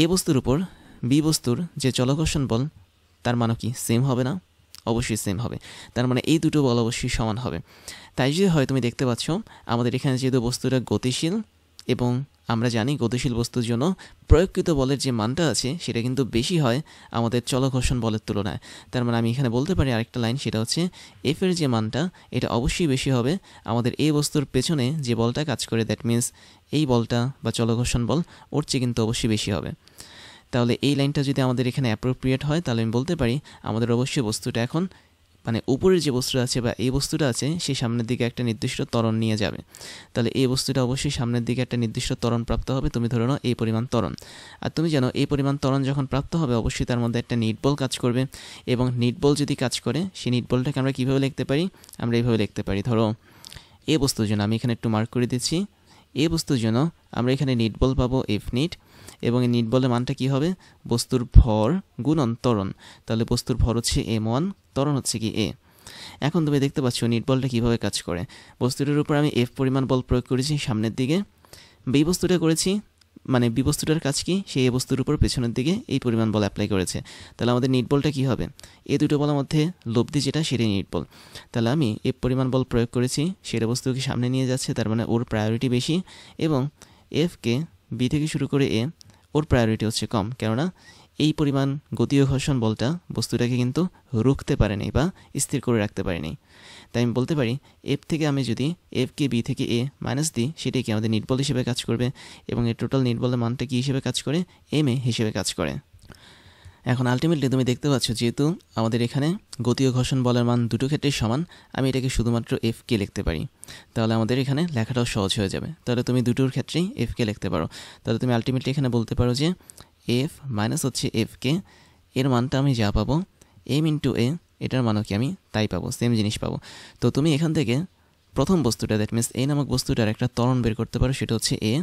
এ বস্তুর উপর বি বস্তুর যে চলঘর্ষণ বল তার মানও কি সেম হবে না? অবশ্যই সেম হবে। তার মানে এই দুটো বল অবশ্যই সমান হবে। তাই যদি হয় তুমি দেখতে পাচ্ছ আমাদের এখানে যেহেতু বস্তুটা গতিশীল এবং আমরা জানি গতিশীল বস্তুর জন্য প্রয়োগকৃত বলের যে মানটা আছে সেটা কিন্তু বেশি হয় আমাদের চলঘর্ষণ বলের তুলনায়। তার মানে আমি এখানে বলতে পারি আরেকটা লাইন, সেটা হচ্ছে এফ এর যে মানটা এটা অবশ্যই বেশি হবে আমাদের এই বস্তুর পেছনে যে বলটা কাজ করে, দ্যাট মিনস এই বলটা বা চলঘর্ষণ বল ওর চেয়ে কিন্তু অবশ্যই বেশি হবে। তাহলে এই লাইনটা যদি আমাদের এখানে অ্যাপ্রোপ্রিয়েট হয় তাহলে আমি বলতে পারি আমাদের অবশ্যই বস্তুটা এখন মানে উপরের যে বস্তুটা আছে বা এই বস্তুটা আছে সেই সামনের দিকে একটা নির্দিষ্ট ত্বরণ নিয়ে যাবে। তাহলে এই বস্তুটা অবশ্যই সামনের দিকে একটা নির্দিষ্ট ত্বরণ প্রাপ্ত হবে। তুমি ধরে নাও এই পরিমাণ ত্বরণ, আর তুমি জানো এই পরিমাণ ত্বরণ যখন প্রাপ্ত হবে অবশ্যই তার মধ্যে একটা নিট বল কাজ করবে, এবং নিট বল যদি কাজ করে সেই নিট বলটাকে আমরা কীভাবে লিখতে পারি? আমরা এইভাবে লিখতে পারি, ধরো এ বস্তুর জন্য আমি এখানে একটু মার্ক করে দিচ্ছি, এ বস্তুর জন্য আমরা এখানে নিট বল পাবো এফ নিট, এবং এই নিট বলের মানটা কী হবে? বস্তুর ভর গুণন ত্বরণ। তাহলে বস্তুর ভর হচ্ছে m1, ত্বরণ হচ্ছে কি এ। এখন তুমি দেখতে পাচ্ছ নিট বলটা কীভাবে কাজ করে। বস্তুটার উপর আমি এফ পরিমাণ বল প্রয়োগ করেছি সামনের দিকে, বি বস্তুটা করেছি মানে বি বস্তুটার কাজ কি? সেই এ বস্তুর উপর পেছনের দিকে এই পরিমাণ বল অ্যাপ্লাই করেছে। তাহলে আমাদের নিট বলটা কী হবে? এই দুটো বলের মধ্যে লব্ধি যেটা সেটাই নিট বল। তাহলে আমি এফ পরিমাণ বল প্রয়োগ করেছি, সেটা বস্তুকে সামনে নিয়ে যাচ্ছে, তার মানে ওর প্রায়োরিটি বেশি, এবং এফকে বি থেকে শুরু করে এ ওর প্রায়োরিটি হচ্ছে কম, কেননা এই পরিমাণ গতীয় ঘর্ষণ বলটা বস্তুটাকে কিন্তু রুখতে পারেনি বা স্থির করে রাখতে পারেনি। তাই আমি বলতে পারি এফ থেকে আমি যদি এফকে বি থেকে এ মাইনাস দিই সেটাই কি আমাদের নিট বল হিসেবে কাজ করবে, এবং এর টোটাল নিট বলের মানটা কী হিসেবে কাজ করে? এম এ হিসেবে কাজ করে। এখন আলটিমেটলি তুমি দেখতে পাচ্ছ যেহেতু আমাদের এখানে গতীয় ঘর্ষণ বলের মান দুটো ক্ষেত্রেই সমান, আমি এটাকে শুধুমাত্র এফ কে লিখতে পারি। তাহলে আমাদের এখানে লেখাটাও সহজ হয়ে যাবে। তাহলে তুমি দুটোর ক্ষেত্রেই এফ কে লিখতে পারো। তাহলে তুমি আলটিমেটলি এখানে বলতে পারো যে এফ মাইনাস হচ্ছে এফ কে, এর মানটা আমি যা পাবো এম ইন্টু এ, এটার মানও কি আমি তাই পাবো, সেম জিনিস পাবো। তো তুমি এখান থেকে প্রথম বস্তুটা দ্যাট মিনস এ নামক বস্তুটার একটা ত্বরণ বের করতে পারো, সেটা হচ্ছে এ,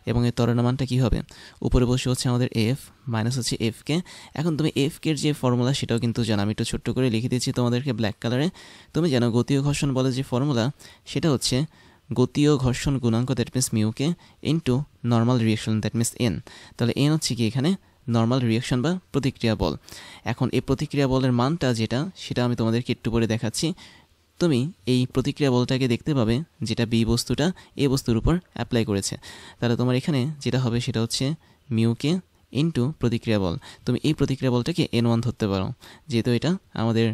এবং এই ত্বরণের মানটা কী হবে? উপরে বসে হচ্ছে আমাদের এফ মাইনাস হচ্ছে এফ কে। এখন তুমি এফ কের যে ফর্মুলা সেটাও কিন্তু জানো, আমি একটু ছোট্ট করে লিখে দিচ্ছি তোমাদেরকে ব্ল্যাক কালারে। তুমি জানো গতীয় ঘর্ষণ বলে যে ফর্মুলা সেটা হচ্ছে গতীয় ঘর্ষণ গুণাঙ্ক that means mu k into normal reaction that means N. তাহলে এন হচ্ছে কি এখানে নর্মাল রিয়েকশন বা প্রতিক্রিয়া বল। এখন এই প্রতিক্রিয়া বলের মানটা যেটা সেটা আমি তোমাদেরকে একটু পরে দেখাচ্ছি। তুমি এই প্রতিক্রিয়া বলটাকে দেখতে পাবে যেটা বি বস্তুটা এ বস্তুর উপর অ্যাপ্লাই করেছে। তাহলে তোমার এখানে যেটা হবে সেটা হচ্ছে মিউকে ইন্টু প্রতিক্রিয়া বল। তুমি এই প্রতিক্রিয়া বলটাকে N1 ধরতে পারো, যেহেতু এটা আমাদের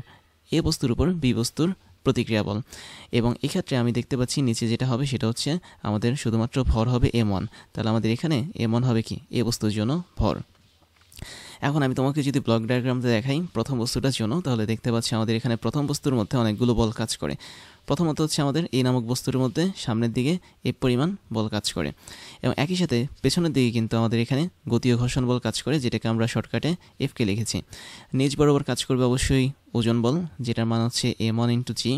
এ বস্তুর উপর বি বস্তুর প্রতিক্রিয়া বল। এবং এক্ষেত্রে আমি দেখতে পাচ্ছি নিচে যেটা হবে সেটা হচ্ছে আমাদের শুধুমাত্র ভর হবে M1। তাহলে আমাদের এখানে M1 হবে কি? এ বস্তুর জন্য ভর। এখন আমি তোমাকে যদি ব্লক ডায়াগ্রামটা দেখাই প্রথম বস্তুটার জন্য, তাহলে দেখতে পাচ্ছি আমাদের এখানে প্রথম বস্তুর মধ্যে অনেকগুলো বল কাজ করে। প্রথমত হচ্ছে আমাদের এই নামক বস্তুর মধ্যে সামনের দিকে এফ পরিমাণ বল কাজ করে, এবং একই সাথে পেছনের দিকে কিন্তু আমাদের এখানে গতীয় ঘর্ষণ বল কাজ করে, যেটাকে আমরা শর্টকাটে এফকে লিখেছি। নিচ বরাবর কাজ করবে অবশ্যই ওজন বল, যেটার মান হচ্ছে M1 ইন্টু জি,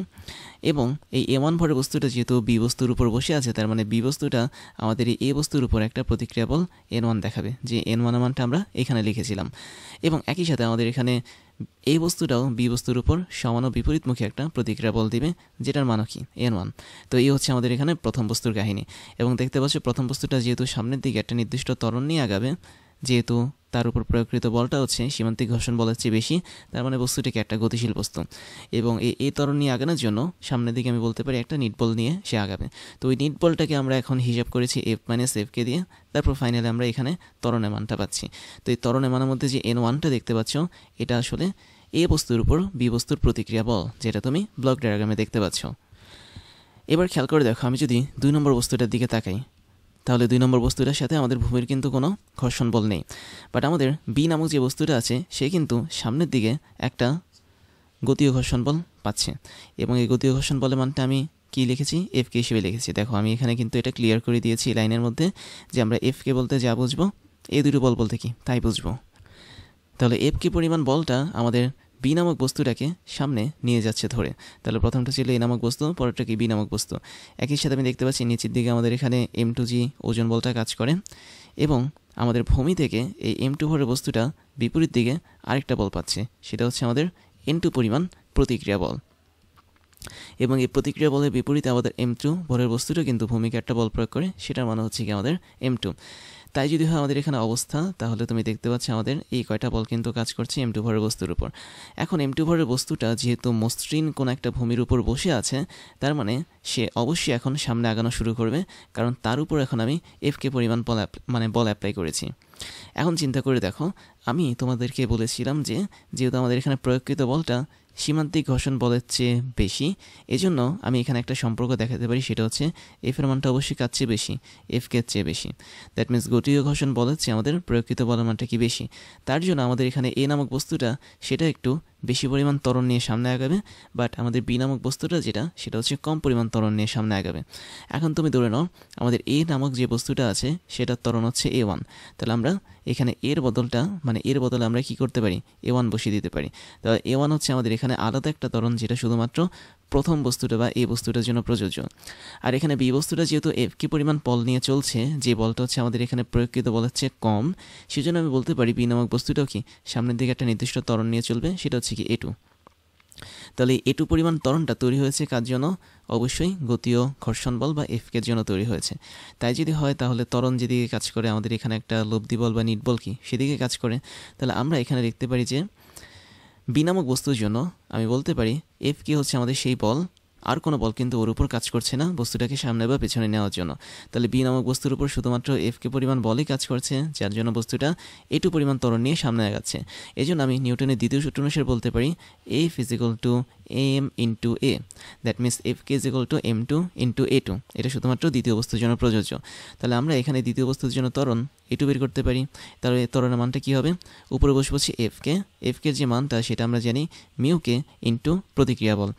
এবং এই M1 ভরের বস্তুটা যেহেতু বি বস্তুর উপর বসে আছে, তার মানে বি বস্তুটা আমাদের এই এ বস্তুর উপর একটা প্রতিক্রিয়া বল N1 দেখাবে, যে N1 মানটা আমরা এখানে লিখেছিলাম। এবং একই সাথে আমাদের এখানে এই বস্তুটাও বি বস্তুর উপর সমান ও বিপরীতমুখী একটা প্রতিক্রিয়া বল দিবে, যেটার মানও কি N1। তো এই হচ্ছে আমাদের এখানে প্রথম বস্তুর কাহিনী। এবং দেখতে পাচ্ছ প্রথম বস্তুটা যেহেতু সামনের দিকে একটা নির্দিষ্ট ত্বরণ নিয়ে আগাবে, যেহেতু তার উপর প্রয়োগকৃত বলটা হচ্ছে সীমান্তিক ঘর্ষণ বলের চেয়ে বেশি, তার মানে বস্তুটিকে একটা গতিশীল বস্তু। এবং এই ত্বরণ নিয়ে আগানোর জন্য সামনের দিকে আমি বলতে পারি একটা নিট বল নিয়ে সে আগাবে। তো ওই নিট বলটাকে আমরা এখন হিসাব করেছি F-Fকে দিয়ে, তারপর ফাইনালি আমরা এখানে ত্বরণের মানটা পাচ্ছি। তো এই ত্বরণের মানের মধ্যে যে N1টা দেখতে পাচ্ছ, এটা আসলে এ বস্তুর উপর বি বস্তুর প্রতিক্রিয়া বল, যেটা তুমি ব্লক ডায়াগ্রামে দেখতে পাচ্ছ। এবার খেয়াল করে দেখো, আমি যদি 2 নম্বর বস্তুটার দিকে তাকাই, তাহলে 2 নম্বর বস্তুটার সাথে আমাদের ভূমির কিন্তু কোনো ঘর্ষণ বল নেই, বাট আমাদের বি নামক যে বস্তুটা আছে সে কিন্তু সামনের দিকে একটা গতীয় ঘর্ষণ বল পাচ্ছে। এবং এই গতীয় ঘর্ষণ বলের মানটা আমি কী লিখেছি, এফকে হিসেবে লিখেছি। দেখো আমি এখানে কিন্তু এটা ক্লিয়ার করে দিয়েছি লাইনের মধ্যে, যে আমরা এফকে বলতে যা বুঝবো এই দুটো বল বলতে কি তাই বুঝবো। তাহলে এফকে পরিমাণ বলটা আমাদের বি নামক বস্তুটাকে সামনে নিয়ে যাচ্ছে ধরে। তাহলে প্রথমটা ছিল এ নামক বস্তু, পরেরটা কি বি নামক বস্তু। একই সাথে আমি দেখতে পাচ্ছি নিচের দিকে আমাদের এখানে M2G ওজন বলটা কাজ করে, এবং আমাদের ভূমি থেকে এই M2 ভরের বস্তুটা বিপরীত দিকে আরেকটা বল পাচ্ছে, সেটা হচ্ছে আমাদের N2 পরিমাণ প্রতিক্রিয়া বল। এবং এই প্রতিক্রিয়া বলের বিপরীতে আমাদের M2 ভরের বস্তুটা কিন্তু ভূমিকে একটা বল প্রয়োগ করে, সেটার মানে হচ্ছে কি আমাদের M2। তাই যদি হয় আমাদের এখানে অবস্থা, তাহলে তুমি দেখতে পাচ্ছ আমাদের এই কয়টা বল কিন্তু কাজ করছে M2 ভরের বস্তুর উপর। এখন M2 ভরের বস্তুটা যেহেতু মসৃণ কোনো একটা ভূমির উপর বসে আছে, তার মানে সে অবশ্যই এখন সামনে আগানো শুরু করবে, কারণ তার উপর এখন আমি এফকে পরিমাণ বল অ্যাপ্লাই করেছি। এখন চিন্তা করে দেখো, আমি তোমাদেরকে বলেছিলাম যে যেহেতু আমাদের এখানে প্রয়োগকৃত বলটা সীমান্তিক ঘর্ষণ বলের চেয়ে বেশি, এজন্য আমি এখানে একটা সম্পর্ক দেখাতে পারি, সেটা হচ্ছে এফের মানটা অবশ্যই কার চেয়ে বেশি, এফকে চেয়ে বেশি। দ্যাট মিনস গতীয় ঘর্ষণ বলের চেয়ে আমাদের প্রয়োগকৃত বলের মানটা কি বেশি। তার জন্য আমাদের এখানে এ নামক বস্তুটা সেটা একটু বেশি পরিমাণ ত্বরণ নিয়ে সামনে আগাবে, বাট আমাদের বি নামক বস্তুটা যেটা সেটা হচ্ছে কম পরিমাণ ত্বরণ নিয়ে সামনে আগাবে। এখন তুমি ধরে নাও আমাদের এ নামক যে বস্তুটা আছে সেটার ত্বরণ হচ্ছে A1, তাহলে আমরা এখানে এর বদলে আমরা কি করতে পারি, A1 বসিয়ে দিতে পারি। তাহলে A1 হচ্ছে আমাদের এখানে আলাদা একটা ত্বরণ, যেটা শুধুমাত্র প্রথম বস্তুটা বা এই বস্তুটার জন্য প্রযোজ্য। আর এখানে বি বস্তুটা যেহেতু এফ কি পরিমাণ বল নিয়ে চলছে, যে বলটা হচ্ছে আমাদের এখানে প্রয়োগকৃত বলের চেয়ে কম, সেজন্য আমি বলতে পারি বি নামক বস্তুটাও কি সামনের দিকে একটা নির্দিষ্ট ত্বরণ নিয়ে চলবে, সেটা হচ্ছে কি A2। তাহলে A2 পরিমাণ ত্বরণটা তৈরি হয়েছে কার জন্য, অবশ্যই গতীয় ঘর্ষণ বল বা এফকের জন্য তৈরি হয়েছে। তাই যদি হয় তাহলে ত্বরণ যেদিকে কাজ করে, আমাদের এখানে একটা লব্ধি বল বা নিট বল কি সেদিকে কাজ করে। তাহলে আমরা এখানে দেখতে পারি যে বি নামক বস্তুর জন্য আমি বলতে পারি এফ কি হচ্ছে আমাদের সেই বল, আর কোনো বল কিন্তু ওর উপর কাজ করছে না বস্তুটাকে সামনে বা পেছনে নেওয়ার জন্য। তাহলে বি নামক বস্তুর উপর শুধুমাত্র এফকে পরিমাণ বলই কাজ করছে, যার জন্য বস্তুটা A2 পরিমাণ ত্বরণ নিয়ে সামনে আগাচ্ছে। এই জন্য আমি নিউটনের দ্বিতীয় সূত্র অনুসারে বলতে পারি F = am into a, that means Fk = m2 into a2। এটা শুধুমাত্র দ্বিতীয় বস্তুর জন্য প্রযোজ্য। তাহলে আমরা এখানে দ্বিতীয় বস্তুর জন্য ত্বরণ A2 বের করতে পারি। তাহলে ত্বরণের মানটা কী হবে, উপরে বসে বসে এফকে যে মানটা সেটা আমরা জানি মিউকে ইন্টু প্রতিক্রিয়া বল।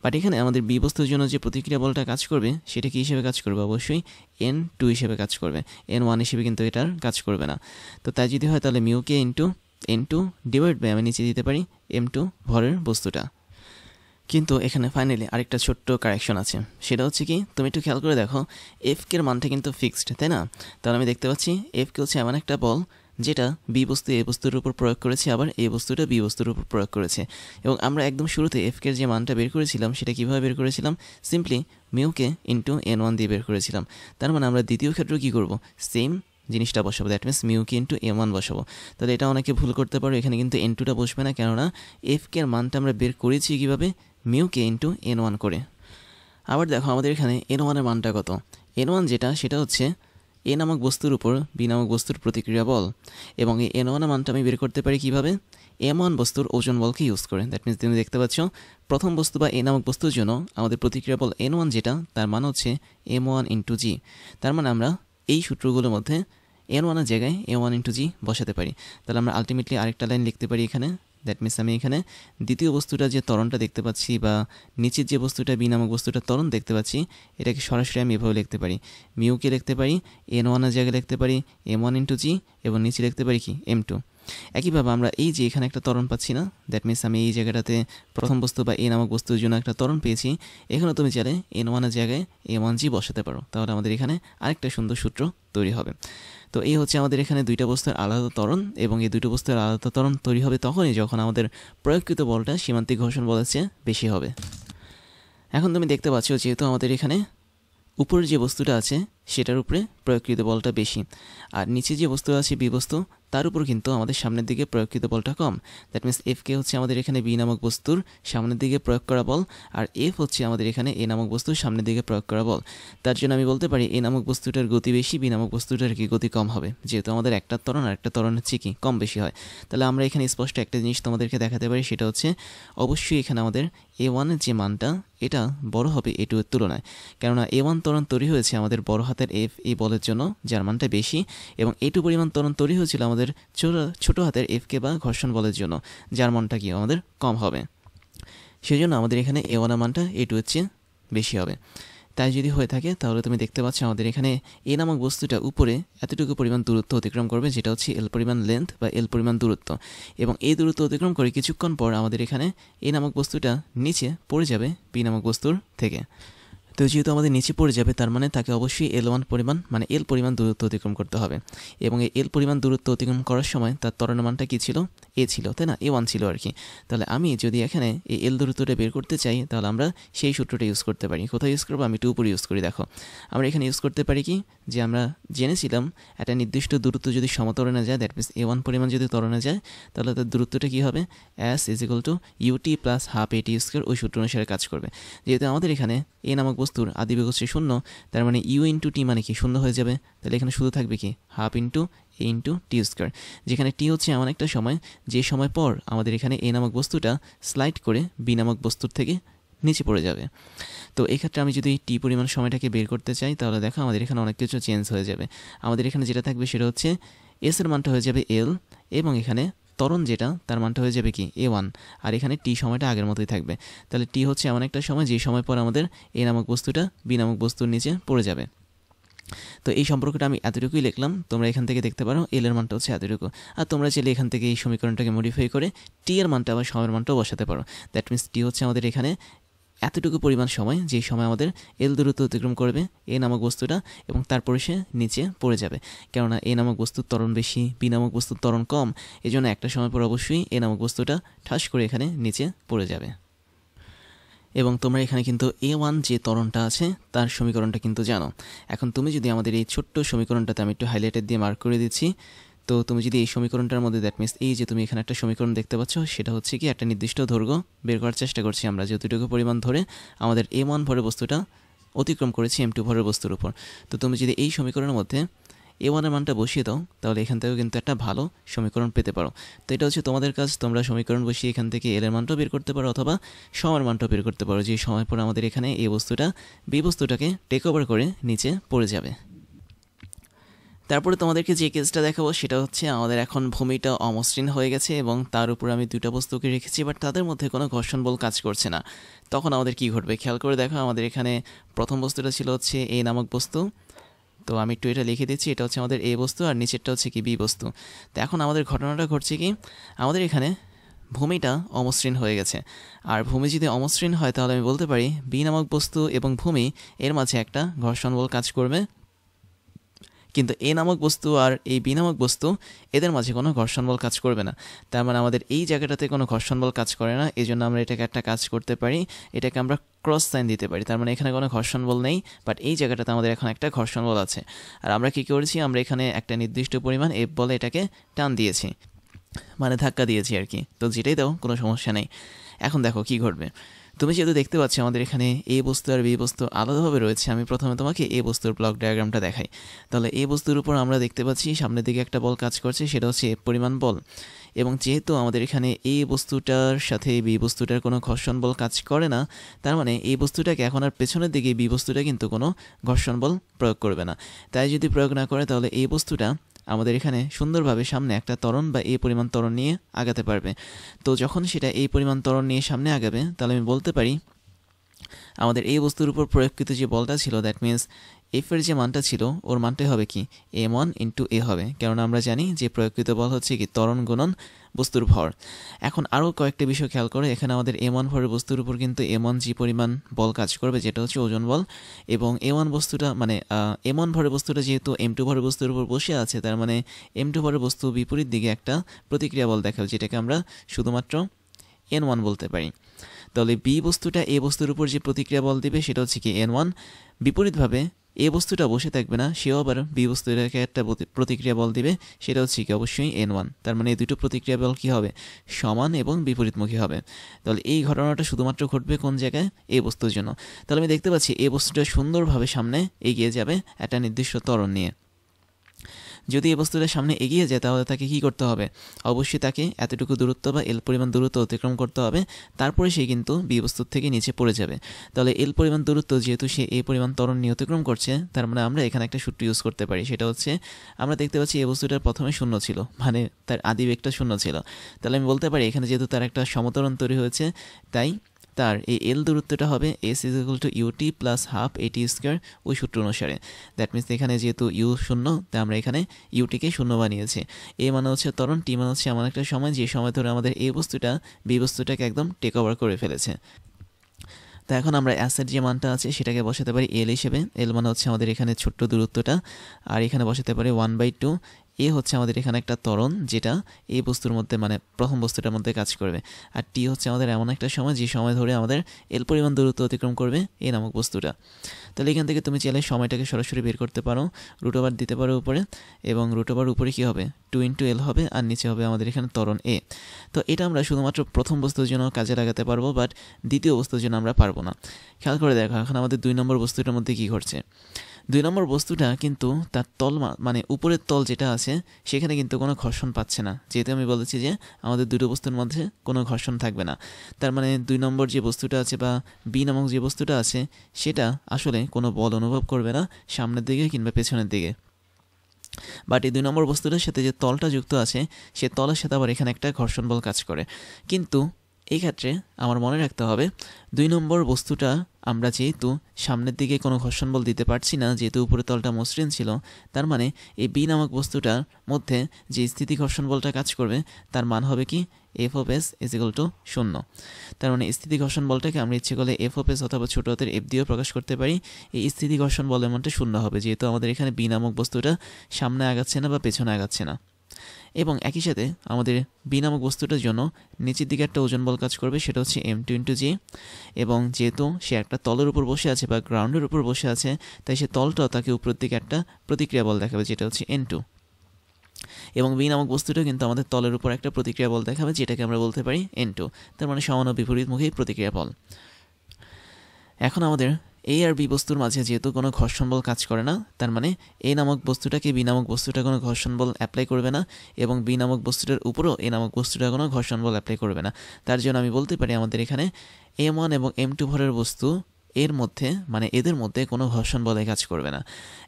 বাট এখানে আমাদের বি বস্তুর জন্য যে প্রতিক্রিয়া বলটা কাজ করবে সেটা কী হিসেবে কাজ করবে, অবশ্যই N2 হিসেবে কাজ করবে, N1 হিসেবে কিন্তু এটার কাজ করবে না। তো তাই যদি হয় তাহলে মিউকে ইন্টু N2 ডিভাইড বাই আমি নিচে দিতে পারি M2 ভরের বস্তুটা। কিন্তু এখানে ফাইনালি আরেকটা ছোট্ট কারেকশন আছে, সেটা হচ্ছে কি তুমি একটু খেয়াল করে দেখো এফকের মানটা কিন্তু ফিক্সড, তাই না? তাহলে আমি দেখতে পাচ্ছি এফকে হচ্ছে এমন একটা বল যেটা বি বস্তু এ বস্তুর উপর প্রয়োগ করেছে, আবার এ বস্তুটা বি বস্তুর উপর প্রয়োগ করেছে। এবং আমরা একদম শুরুতে এফকের যে মানটা বের করেছিলাম সেটা কীভাবে বের করেছিলাম, সিম্পলি মিউকে ইন্টু N1 দিয়ে বের করেছিলাম। তার মানে আমরা দ্বিতীয় ক্ষেত্রে কী করবো, সেম জিনিসটা বসাবো, that means mu k into M1 বসাবো। তাহলে এটা অনেকে ভুল করতে পারো, এখানে কিন্তু N2টা বসবে না, কেননা এফকের মানটা আমরা বের করেছি কীভাবে, মিউকে ইন্টু N1 করে। আবার দেখো আমাদের এখানে N1-এর মানটা কত, N1 যেটা সেটা হচ্ছে এ নামক বস্তুর উপর বি নামক বস্তুর প্রতিক্রিয়া বল। এবং এই N1-এর মানটা আমি বের করতে পারি কীভাবে, M1 বস্তুর ওজন বলকে ইউজ করে। দ্যাট মিনস তুমি দেখতে পাচ্ছ প্রথম বস্তু বা এ নামক বস্তুর জন্য আমাদের প্রতিক্রিয়া বল N1 যেটা, তার মান হচ্ছে M1 × G। তার মানে আমরা এই সূত্রগুলোর মধ্যে N1-এর জায়গায় M1 × G বসাতে পারি। তাহলে আমরা আলটিমেটলি আরেকটা লাইন লিখতে পারি এখানে, দ্যাট মিনস আমি এখানে দ্বিতীয় বস্তুটা যে ত্বরণটা দেখতে পাচ্ছি বা নিচের যে বস্তুটা বি নামক বস্তুটার ত্বরণ দেখতে পাচ্ছি, এটাকে সরাসরি আমি এভাবে লিখতে পারি, মিউকে লিখতে পারি N1-এর জায়গায় লিখতে পারি M1 × G, এবং নিচে লিখতে পারি কি M2। একইভাবে আমরা এই যে এখানে একটা ত্বরণ পাচ্ছি না, দ্যাট মিনস আমি এই জায়গাটাতে প্রথম বস্তু বা এ নামক বস্তুর জন্য একটা ত্বরণ পেয়েছি। এখানে তুমি চাইলে N1 এর জায়গায় A1G বসাতে পারো, তাহলে আমাদের এখানে আরেকটা সুন্দর সূত্র তৈরি হবে। তো এই হচ্ছে আমাদের এখানে দুইটা বস্তুর আলাদা ত্বরণ, এবং এই দুটো বস্তুর আলাদা ত্বরণ তৈরি হবে তখনই যখন আমাদের প্রয়োগকৃত বলটা সীমান্তিক ঘর্ষণ বলের চেয়ে বেশি হবে। এখন তুমি দেখতে পাচ্ছ যেহেতু আমাদের এখানে উপরের যে বস্তুটা আছে সেটার উপরে প্রয়োগকৃত বলটা বেশি, আর নিচে যে বস্তু আছে বি বস্তু তার উপর কিন্তু আমাদের সামনের দিকে প্রয়োগকৃত বলটা কম। দ্যাট মিনস এফ কে হচ্ছে আমাদের এখানে বি নামক বস্তুর সামনের দিকে প্রয়োগ করা বল, আর এফ হচ্ছে আমাদের এখানে এ নামক বস্তুর সামনের দিকে প্রয়োগ করা বল। তার জন্য আমি বলতে পারি এ নামক বস্তুটার গতি বেশি, বি নামক বস্তুটার কি গতি কম হবে, যেহেতু আমাদের একটা ত্বরণ আর একটা ত্বরণ হচ্ছে কি কম বেশি হয়। তাহলে আমরা এখানে স্পষ্ট একটা জিনিস তোমাদেরকে দেখাতে পারি, সেটা হচ্ছে অবশ্যই এখানে আমাদের A1 এর যে মানটা এটা বড় হবে A2 এর তুলনায়, কেননা A1 ত্বরণ তৈরি হয়েছে আমাদের বড় হাতের এফ এই বলের জন্য যার মানটা বেশি, এবং A2 পরিমাণ ত্বরণ তৈরি হয়েছিল আমাদের ছোট হাতের এফ কে বা ঘর্ষণ বলের জন্য যার মানটা কি আমাদের কম হবে। সেই জন্য আমাদের এখানে A1 এর মানটা A2 এর চেয়ে বেশি হবে। তাই যদি হয়ে থাকে তাহলে তুমি দেখতে পাচ্ছ আমাদের এখানে এ নামক বস্তুটা উপরে এতটুকু পরিমাণ দূরত্ব অতিক্রম করবে, যেটা হচ্ছে এল পরিমাণ লেন্থ বা এল পরিমাণ দূরত্ব, এবং এই দূরত্ব অতিক্রম করে কিছুক্ষণ পর আমাদের এখানে এ নামক বস্তুটা নিচে পড়ে যাবে বি নামক বস্তুর থেকে। তো যেহেতু আমাদের নিচে পড়ে যাবে তার মানে তাকে অবশ্যই L1 পরিমাণ মানে এল পরিমাণ দূরত্ব অতিক্রম করতে হবে, এবং এই এল পরিমাণ দূরত্ব অতিক্রম করার সময় তার ত্বরণের মানটা কী ছিল, এ ছিল, তাই না, A1 ছিল আর কি। তাহলে আমি যদি এখানে এই এল দূরত্বটা বের করতে চাই তাহলে আমরা সেই সূত্রটা ইউজ করতে পারি। কোথায় ইউজ করবো, আমি একটু উপরে ইউজ করি। দেখো আমরা এখানে ইউজ করতে পারি কি, যে আমরা জেনেছিলাম একটা নির্দিষ্ট দূরত্ব যদি সমত্বরণে যায়, দ্যাট মিনস A1 পরিমাণ যদি ত্বরণে যায় তাহলে তার দূরত্বটা কী হবে, S = UT + ½ AT², ওই সূত্র অনুসারে কাজ করবে। যেহেতু আমাদের এখানে এ নামক বস্তুর আদিবেগ হচ্ছে 0, তার মানে U × T মানে কি 0 হয়ে যাবে, তাহলে এখানে শুধু থাকবে কি ½ × A × T², যেখানে T হচ্ছে এমন একটা সময় যে সময় পর আমাদের এখানে এ নামক বস্তুটা স্লাইড করে বি নামক বস্তুর থেকে নিচে পড়ে যাবে। তো এক্ষেত্রে আমি যদি টি পরিমাণ সময়টাকে বের করতে চাই তাহলে দেখো আমাদের এখানে অনেক কিছু চেঞ্জ হয়ে যাবে। আমাদের এখানে যেটা থাকবে সেটা হচ্ছে এস এর মানটা হয়ে যাবে এল, এবং এখানে ত্বরণ যেটা তার মানটা হয়ে যাবে কি A1, আর এখানে টি সময়টা আগের মতোই থাকবে। তাহলে টি হচ্ছে এমন একটা সময় যে সময় পর আমাদের এ নামক বস্তুটা বি নামক বস্তুর নিচে পড়ে যাবে। তো এই সম্পর্কটা আমি এতটুকুই লিখলাম, তোমরা এখান থেকে দেখতে পারো এল এর মানটা হচ্ছে এতটুকু, আর তোমরা চাইলে এখান থেকে এই সমীকরণটাকে মডিফাই করে টি এর মানটা আবার সময়ের মানটাও বসাতে পারো। দ্যাট মিনস টি হচ্ছে আমাদের এখানে এতটুকু পরিমাণ সময় যে সময় আমাদের এল দূরত্ব অতিক্রম করবে এ নামক বস্তুটা, এবং তারপরে সে নিচে পড়ে যাবে। কেননা এ নামক বস্তুর ত্বরণ বেশি, বি নামক বস্তুর ত্বরণ কম, এই জন্য একটা সময় পর অবশ্যই এ নামক বস্তুটা ঠাস করে এখানে নিচে পড়ে যাবে। এবং তোমরা এখানে কিন্তু A1 যে ত্বরণটা আছে তার সমীকরণটা কিন্তু জানো। এখন তুমি যদি আমাদের এই ছোট্ট সমীকরণটাতে আমি একটু হাইলাইটার দিয়ে মার্ক করে দিচ্ছি, তো তুমি যদি এই সমীকরণটার মধ্যে দ্যাট মিনস এই যে তুমি এখানে একটা সমীকরণ দেখতে পাচ্ছ, সেটা হচ্ছে কি একটা নির্দিষ্ট দৈর্ঘ্য বের করার চেষ্টা করছি আমরা, যতটুকু পরিমাণ ধরে আমাদের M1 ভরের বস্তুটা অতিক্রম করেছি M2 ভরের বস্তুর উপর। তো তুমি যদি এই সমীকরণের মধ্যে A1 এর মানটা বসিয়ে দাও তাহলে এখান থেকেও কিন্তু একটা ভালো সমীকরণ পেতে পারো। তো এটা হচ্ছে তোমাদের কাজ, তোমরা সমীকরণ বসিয়ে এখান থেকে এল এর মানটাও বের করতে পারো অথবা সময়ের মানটাও বের করতে পারো, যে সময় পর আমাদের এখানে এই বস্তুটা বি বস্তুটাকে টেক ওভার করে নিচে পড়ে যাবে। তারপরে তোমাদেরকে যে কেসটা দেখাবো সেটা হচ্ছে আমাদের এখন ভূমিটা অমসৃণ হয়ে গেছে এবং তার উপর আমি দুটো বস্তুকে রেখেছি, বাট তাদের মধ্যে কোনো ঘর্ষণ বল কাজ করছে না। তখন আমাদের কি ঘটবে খেয়াল করে দেখো। আমাদের এখানে প্রথম বস্তুটা ছিল হচ্ছে এ নামক বস্তু, তো আমি একটু এটা লিখে দিচ্ছি, এটা হচ্ছে আমাদের এ বস্তু আর নিচেরটা হচ্ছে কি বি বস্তু। তো এখন আমাদের ঘটনাটা ঘটছে কি, আমাদের এখানে ভূমিটা অমসৃণ হয়ে গেছে, আর ভূমি যদি অমসৃণ হয় তাহলে আমি বলতে পারি বি নামক বস্তু এবং ভূমি এর মাঝে একটা ঘর্ষণ বল কাজ করবে, কিন্তু এ নামক বস্তু আর এই বি নামক বস্তু এদের মাঝে কোনো ঘর্ষণ বল কাজ করবে না। তার মানে আমাদের এই জায়গাটাতে কোনো ঘর্ষণ বল কাজ করে না, এই জন্য আমরা এটাকে একটা কাজ করতে পারি, এটাকে আমরা ক্রস সাইন দিতে পারি। তার মানে এখানে কোনো ঘর্ষণ বল নেই, বাট এই জায়গাটাতে আমাদের এখন একটা ঘর্ষণ বল আছে। আর আমরা কী করেছি, আমরা এখানে একটা নির্দিষ্ট পরিমাণ এফ বলে এটাকে টান দিয়েছি, মানে ধাক্কা দিয়েছি আর কি। তো যেটাই দাও কোনো সমস্যা নেই। এখন দেখো কি ঘটবে। তুমি যেহেতু দেখতে পাচ্ছ আমাদের এখানে এ বস্তু আর বি বস্তু আলাদাভাবে রয়েছে, আমি প্রথমে তোমাকে এ বস্তুর ব্লক ডায়াগ্রামটা দেখাই। তাহলে এ বস্তুর উপর আমরা দেখতে পাচ্ছি সামনের দিকে একটা বল কাজ করছে, সেটা হচ্ছে এফ পরিমাণ বল। এবং যেহেতু আমাদের এখানে এ বস্তুটার সাথে বি বস্তুটার কোনো ঘর্ষণ বল কাজ করে না, তার মানে এই বস্তুটাকে এখন আর পেছনের দিকে বি বস্তুটা কিন্তু কোনো ঘর্ষণ বল প্রয়োগ করবে না। তাই যদি প্রয়োগ না করে তাহলে এই বস্তুটা আমাদের এখানে সুন্দরভাবে সামনে একটা ত্বরণ বা এই পরিমাণ ত্বরণ নিয়ে আগাতে পারবে। তো যখন সেটা এই পরিমাণ ত্বরণ নিয়ে সামনে আগাবে তাহলে আমি বলতে পারি আমাদের এই বস্তুর উপর প্রয়োগকৃত যে বলটা ছিল, দ্যাট মিনস এফের যে মানটা ছিল ওর মানটাই হবে কি m1 ইন্টু এ হবে, কেননা আমরা জানি যে প্রয়োগকৃত বল হচ্ছে কি ত্বরণ গুণন বস্তুর ভর। এখন আরও কয়েকটা বিষয় খেয়াল করে, এখানে আমাদের m1 ভরের বস্তুর উপর কিন্তু m1 জি পরিমাণ বল কাজ করবে, যেটা হচ্ছে ওজন বল, এবং m1 বস্তুটা মানে m1 ভরের বস্তুটা যেহেতু m2 ভরের বস্তুর উপর বসে আছে, তার মানে m2 ভরের বস্তু বিপরীত দিকে একটা প্রতিক্রিয়া বল দেখাবে, যেটাকে আমরা শুধুমাত্র n1 বলতে পারি। তাহলে বি বস্তুটা এ বস্তুর উপর যে প্রতিক্রিয়া বল দিবে সেটা হচ্ছে কি n1, বিপরীতভাবে এ বস্তুটা বসে থাকবে না, সেও আবার বি বস্তুটাকে একটা প্রতিক্রিয়া বল দিবে, সেটা হচ্ছে কি অবশ্যই n1। তার মানে এই দুটো প্রতিক্রিয়া বল কী হবে, সমান এবং বিপরীতমুখী হবে। তাহলে এই ঘটনাটা শুধুমাত্র ঘটবে কোন জায়গায়, এ বস্তুর জন্য। তাহলে আমি দেখতে পাচ্ছি এ বস্তুটা সুন্দরভাবে সামনে এগিয়ে যাবে একটা নির্দিষ্ট ত্বরণ নিয়ে। যদি এই বস্তুটা সামনে এগিয়ে যায় তাহলে তাকে কী করতে হবে, অবশ্যই তাকে এতটুকু দূরত্ব বা এল পরিমাণ দূরত্ব অতিক্রম করতে হবে, তারপরে সে কিন্তু বি বস্তুর থেকে নিচে পড়ে যাবে। তাহলে এল পরিমাণ দূরত্ব যেহেতু সে এ পরিমাণ ত্বরণ নিয়ে অতিক্রম করছে, তার মানে আমরা এখানে একটা সূত্র ইউজ করতে পারি, সেটা হচ্ছে আমরা দেখতে পাচ্ছি এই বস্তুটার প্রথমে শূন্য ছিল, মানে তার আদি বেগটা শূন্য ছিল। তাহলে আমি বলতে পারি এখানে যেহেতু তার একটা সমত্বরণ তৈরি হয়েছে, তাই তার এই এল দূরত্বটা হবে S is equal to UT plus half AT square ওই সূত্র অনুসারে। দ্যাট মিনস এখানে যেহেতু ইউ শূন্য, তাই আমরা এখানে ইউটিকে শূন্য বানিয়েছি। এ মানে হচ্ছে ত্বরণ, টি মানে হচ্ছে এমন একটা সময় যে সময় ধরে আমাদের এই বস্তুটা বি বস্তুটাকে একদম টেক ওভার করে ফেলেছে। তো এখন আমরা অ্যাসের যে মানটা আছে সেটাকে বসাতে পারি এল হিসেবে। এল মানে হচ্ছে আমাদের এখানে ছোট্ট দূরত্বটা, আর এখানে বসাতে পারি 1/2। এ হচ্ছে আমাদের এখানে একটা ত্বরণ যেটা এই বস্তুর মধ্যে মানে প্রথম বস্তুটার মধ্যে কাজ করবে, আর টি হচ্ছে আমাদের এমন একটা সময় যে সময় ধরে আমাদের এল পরিমাণ দূরত্ব অতিক্রম করবে এ নামক বস্তুটা। তাহলে এখান থেকে তুমি চাইলে সময়টাকে সরাসরি বের করতে পারো, রুট ওভার দিতে পারো উপরে, এবং রুট ওভার উপরে কী হবে 2 ইন্টু এল হবে, আর নিচে হবে আমাদের এখানে ত্বরণ এ। তো এটা আমরা শুধুমাত্র প্রথম বস্তুর জন্য কাজে লাগাতে পারবো, বাট দ্বিতীয় বস্তুর জন্য আমরা পারবো না। খেয়াল করে দেখো এখন আমাদের 2 নম্বর বস্তুটার মধ্যে কী ঘটছে। 2 নম্বর বস্তুটা কিন্তু তার তল মানে উপরের তল যেটা আছে সেখানে কিন্তু কোনো ঘর্ষণ পাচ্ছে না, যেহেতু আমি বলেছি যে আমাদের দুটো বস্তুর মধ্যে কোনো ঘর্ষণ থাকবে না। তার মানে 2 নম্বর যে বস্তুটা আছে বা বি নামক যে বস্তুটা আছে সেটা আসলে কোনো বল অনুভব করবে না সামনের দিকে কিংবা পেছনের দিকে। বাট এই 2 নম্বর বস্তুটার সাথে যে তলটা যুক্ত আছে সে তলের সাথে আবার এখানে একটা ঘর্ষণ বল কাজ করে। কিন্তু এই ক্ষেত্রে আমার মনে রাখতে হবে 2 নম্বর বস্তুটা আমরা যেহেতু সামনের দিকে কোনো ঘর্ষণ বল দিতে পারছি না, যেহেতু উপরের তলটা মসৃণ ছিল, তার মানে এই বি নামক বস্তুটার মধ্যে যে স্থিতি ঘর্ষণ বলটা কাজ করবে তার মান হবে কি F of S is equal two 0। তার মানে স্থিতি ঘর্ষণ বলটাকে আমরা ইচ্ছে করলে এফ অফ এস অথবা ছোট হাতের এফ দিয়েও প্রকাশ করতে পারি। এই স্থিতি ঘর্ষণ বলের মানটা 0 হবে, যেহেতু আমাদের এখানে বি নামক বস্তুটা সামনে আগাচ্ছে না বা পেছনে আগাচ্ছে না। এবং একই সাথে আমাদের বি নামক বস্তুটার জন্য নিচের দিকে একটা ওজন বল কাজ করবে, সেটা হচ্ছে m2 ইন্টু জি, এবং যেহেতু সে একটা তলের উপর বসে আছে বা গ্রাউন্ডের উপর বসে আছে, তাই সে তলটাও তাকে উপরের দিকে একটা প্রতিক্রিয়া বল দেখাবে, যেটা হচ্ছে n2। এবং বি নামক বস্তুটা কিন্তু আমাদের তলের উপর একটা প্রতিক্রিয়া বল দেখাবে, যেটাকে আমরা বলতে পারি n2। তার মানে সমান ও বিপরীতমুখী প্রতিক্রিয়া বল। এখন আমাদের এ আর বি বস্তুর মাঝে যেহেতু কোনো ঘর্ষণ বল কাজ করে না, তার মানে এ নামক বস্তুটাকে বি নামক বস্তুটা কোনো ঘর্ষণ বল অ্যাপ্লাই করবে না, এবং বি নামক বস্তুটার উপরও এ নামক বস্তুটা কোনো ঘর্ষণ বল অ্যাপ্লাই করবে না। তার জন্য আমি বলতে পারি আমাদের এখানে m1 এবং m2 ভরের বস্তু এর মধ্যে মানে এদের মধ্যে কোনো ঘর্ষণ বলে কাজ করবে না।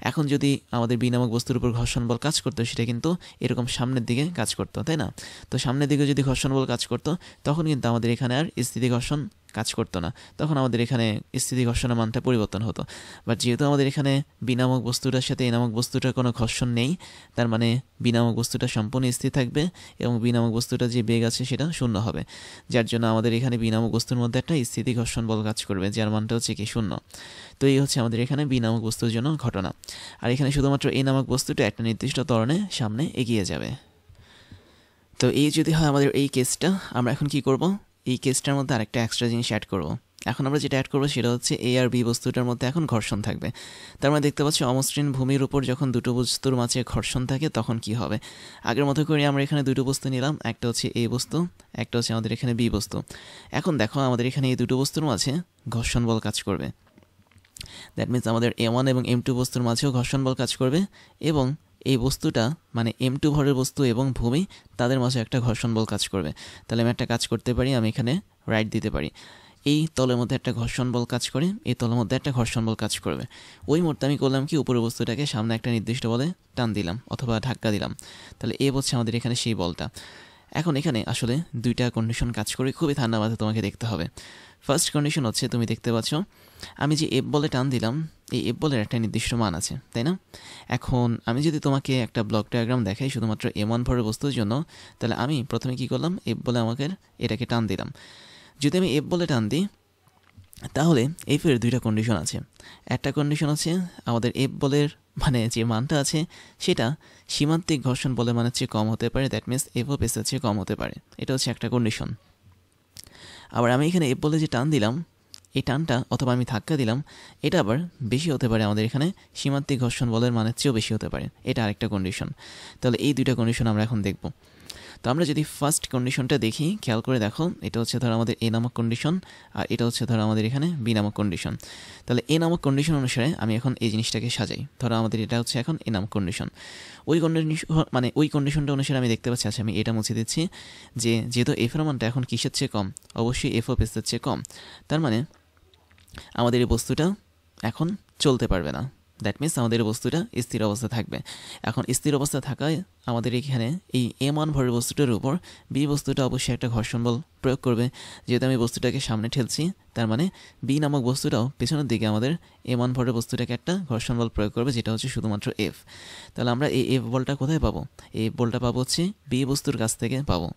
এখন যদি আমাদের বি নামক বস্তুর উপর ঘর্ষণ বল কাজ করতো সেটা কিন্তু এরকম সামনের দিকে কাজ করতো, তাই না? তো সামনের দিকে যদি ঘর্ষণ বল কাজ করতো তখন কিন্তু আমাদের এখানে আর স্থিতি ঘর্ষণ কাজ করতো না, তখন আমাদের এখানে স্থিতি ঘর্ষণের মানটা পরিবর্তন হতো। বাট যেহেতু আমাদের এখানে বি নামক বস্তুটার সাথে এ নামক বস্তুটার কোনো ঘর্ষণ নেই, তার মানে বি নামক বস্তুটা সম্পূর্ণ স্থির থাকবে এবং বি নামক বস্তুটা যে বেগ আছে সেটা 0 হবে, যার জন্য আমাদের এখানে বি নামক বস্তুর মধ্যে একটা স্থিতি ঘর্ষণ বল কাজ করবে, যার মানটা হচ্ছে কি 0। তো এই হচ্ছে আমাদের এখানে বি নামক বস্তুর জন্য ঘটনা। আর এখানে শুধুমাত্র এ নামক বস্তুটা একটা নির্দিষ্ট ত্বরণে সামনে এগিয়ে যাবে। তো এই যদি হয় আমাদের এই কেসটা, আমরা এখন কি করব, এই কেসটার মধ্যে আরেকটা এক্সট্রা জিনিস অ্যাড করব। এখন আমরা যেটা অ্যাড করবো সেটা হচ্ছে এ আর বি বস্তুটার মধ্যে এখন ঘর্ষণ থাকবে। তার মানে দেখতে পাচ্ছি অমসৃণ ভূমির উপর যখন দুটো বস্তুর মাঝে ঘর্ষণ থাকে তখন কি হবে। আগের মতো করে আমরা এখানে দুটো বস্তু নিলাম, একটা হচ্ছে এ বস্তু, একটা হচ্ছে আমাদের এখানে বি বস্তু। এখন দেখো আমাদের এখানে এই দুটো বস্তুর মাঝে ঘর্ষণ বল কাজ করবে। দ্যাট মিনস আমাদের m1 এবং m2 বস্তুর মাঝেও ঘর্ষণ বল কাজ করবে, এবং এই বস্তুটা মানে m2 ভরের বস্তু এবং ভূমি তাদের মাঝে একটা ঘর্ষণ বল কাজ করবে। তাহলে আমি একটা কাজ করতে পারি, আমি এখানে রাইট দিতে পারি এই তলের মধ্যে একটা ঘর্ষণ বল কাজ করে, এই তলের মধ্যে একটা ঘর্ষণ বল কাজ করবে। ওই মুহূর্তে আমি করলাম কি, উপরের বস্তুটাকে সামনে একটা নির্দিষ্ট বলে টান দিলাম অথবা ধাক্কা দিলাম, তাহলে এ হচ্ছে আমাদের এখানে সেই বলটা। এখন এখানে আসলে দুইটা কন্ডিশন কাজ করে, খুবই ঠান্ডা মাথায় তোমাকে দেখতে হবে। ফার্স্ট কন্ডিশন হচ্ছে, তুমি দেখতে পাচ্ছ আমি যে এফ বলে টান দিলাম, এই এফ বলের একটা নির্দিষ্ট মান আছে, তাই না? এখন আমি যদি তোমাকে একটা ব্লক ডায়াগ্রাম দেখাই শুধুমাত্র M1 ভরের বস্তুর জন্য, তাহলে আমি প্রথমে কি করলাম, এফ বলে আমাকে এটাকে টান দিলাম। যদি আমি এফ বলে টান দিই তাহলে এফের দুইটা কন্ডিশন আছে। একটা কন্ডিশন হচ্ছে আমাদের এফ বলের মানে যে মানটা আছে সেটা সীমান্তিক ঘর্ষণ বলের মানের চেয়ে কম হতে পারে, দ্যাট মিনস এফ অফ এসের চেয়ে কম হতে পারে, এটা হচ্ছে একটা কন্ডিশন। আবার আমি এখানে এফ বলে যে টান দিলাম, এই টানটা অথবা আমি ধাক্কা দিলাম, এটা আবার বেশি হতে পারে, আমাদের এখানে সীমান্তিক ঘর্ষণ বলের মানের চেয়েও বেশি হতে পারে, এটা আরেকটা কন্ডিশন। তাহলে এই দুইটা কন্ডিশন আমরা এখন দেখব। তো আমরা যদি ফার্স্ট কন্ডিশনটা দেখি, খেয়াল করে দেখো, এটা হচ্ছে ধরো আমাদের এ নামক কন্ডিশন, আর এটা হচ্ছে ধরো আমাদের এখানে বি নামক কন্ডিশন। তাহলে এ নামক কন্ডিশন অনুসারে আমি এখন এই জিনিসটাকে সাজাই। ধরো আমাদের এটা হচ্ছে এখন এ নামক কন্ডিশন, ওই কন্ডিশন মানে ওই কন্ডিশনটা অনুসারে আমি দেখতে পাচ্ছি, আচ্ছা আমি এটা মুছে দিচ্ছি, যে যেহেতু এফ এর মানটা এখন কিসের চেয়ে কম, অবশ্যই এফ অফ এসের চেয়ে কম, তার মানে আমাদের এই বস্তুটা এখন চলতে পারবে না, দ্যাট মিনস আমাদের বস্তুটা স্থির অবস্থা থাকবে। এখন স্থির অবস্থা থাকায় আমাদের এখানে এই M1 ভরের বস্তুটার উপর বি বস্তুটা অবশ্যই একটা ঘর্ষণ বল প্রয়োগ করবে। যেহেতু আমি বস্তুটাকে সামনে ঠেলছি, তার মানে বি নামক বস্তুটাও পেছনের দিকে আমাদের M1 ভরের বস্তুটাকে একটা ঘর্ষণ বল প্রয়োগ করবে, যেটা হচ্ছে শুধুমাত্র এফ। তাহলে আমরা এই এফ বলটা কোথায় পাবো? এই এফ বলটা পাবো হচ্ছে বি বস্তুর কাছ থেকে পাবো।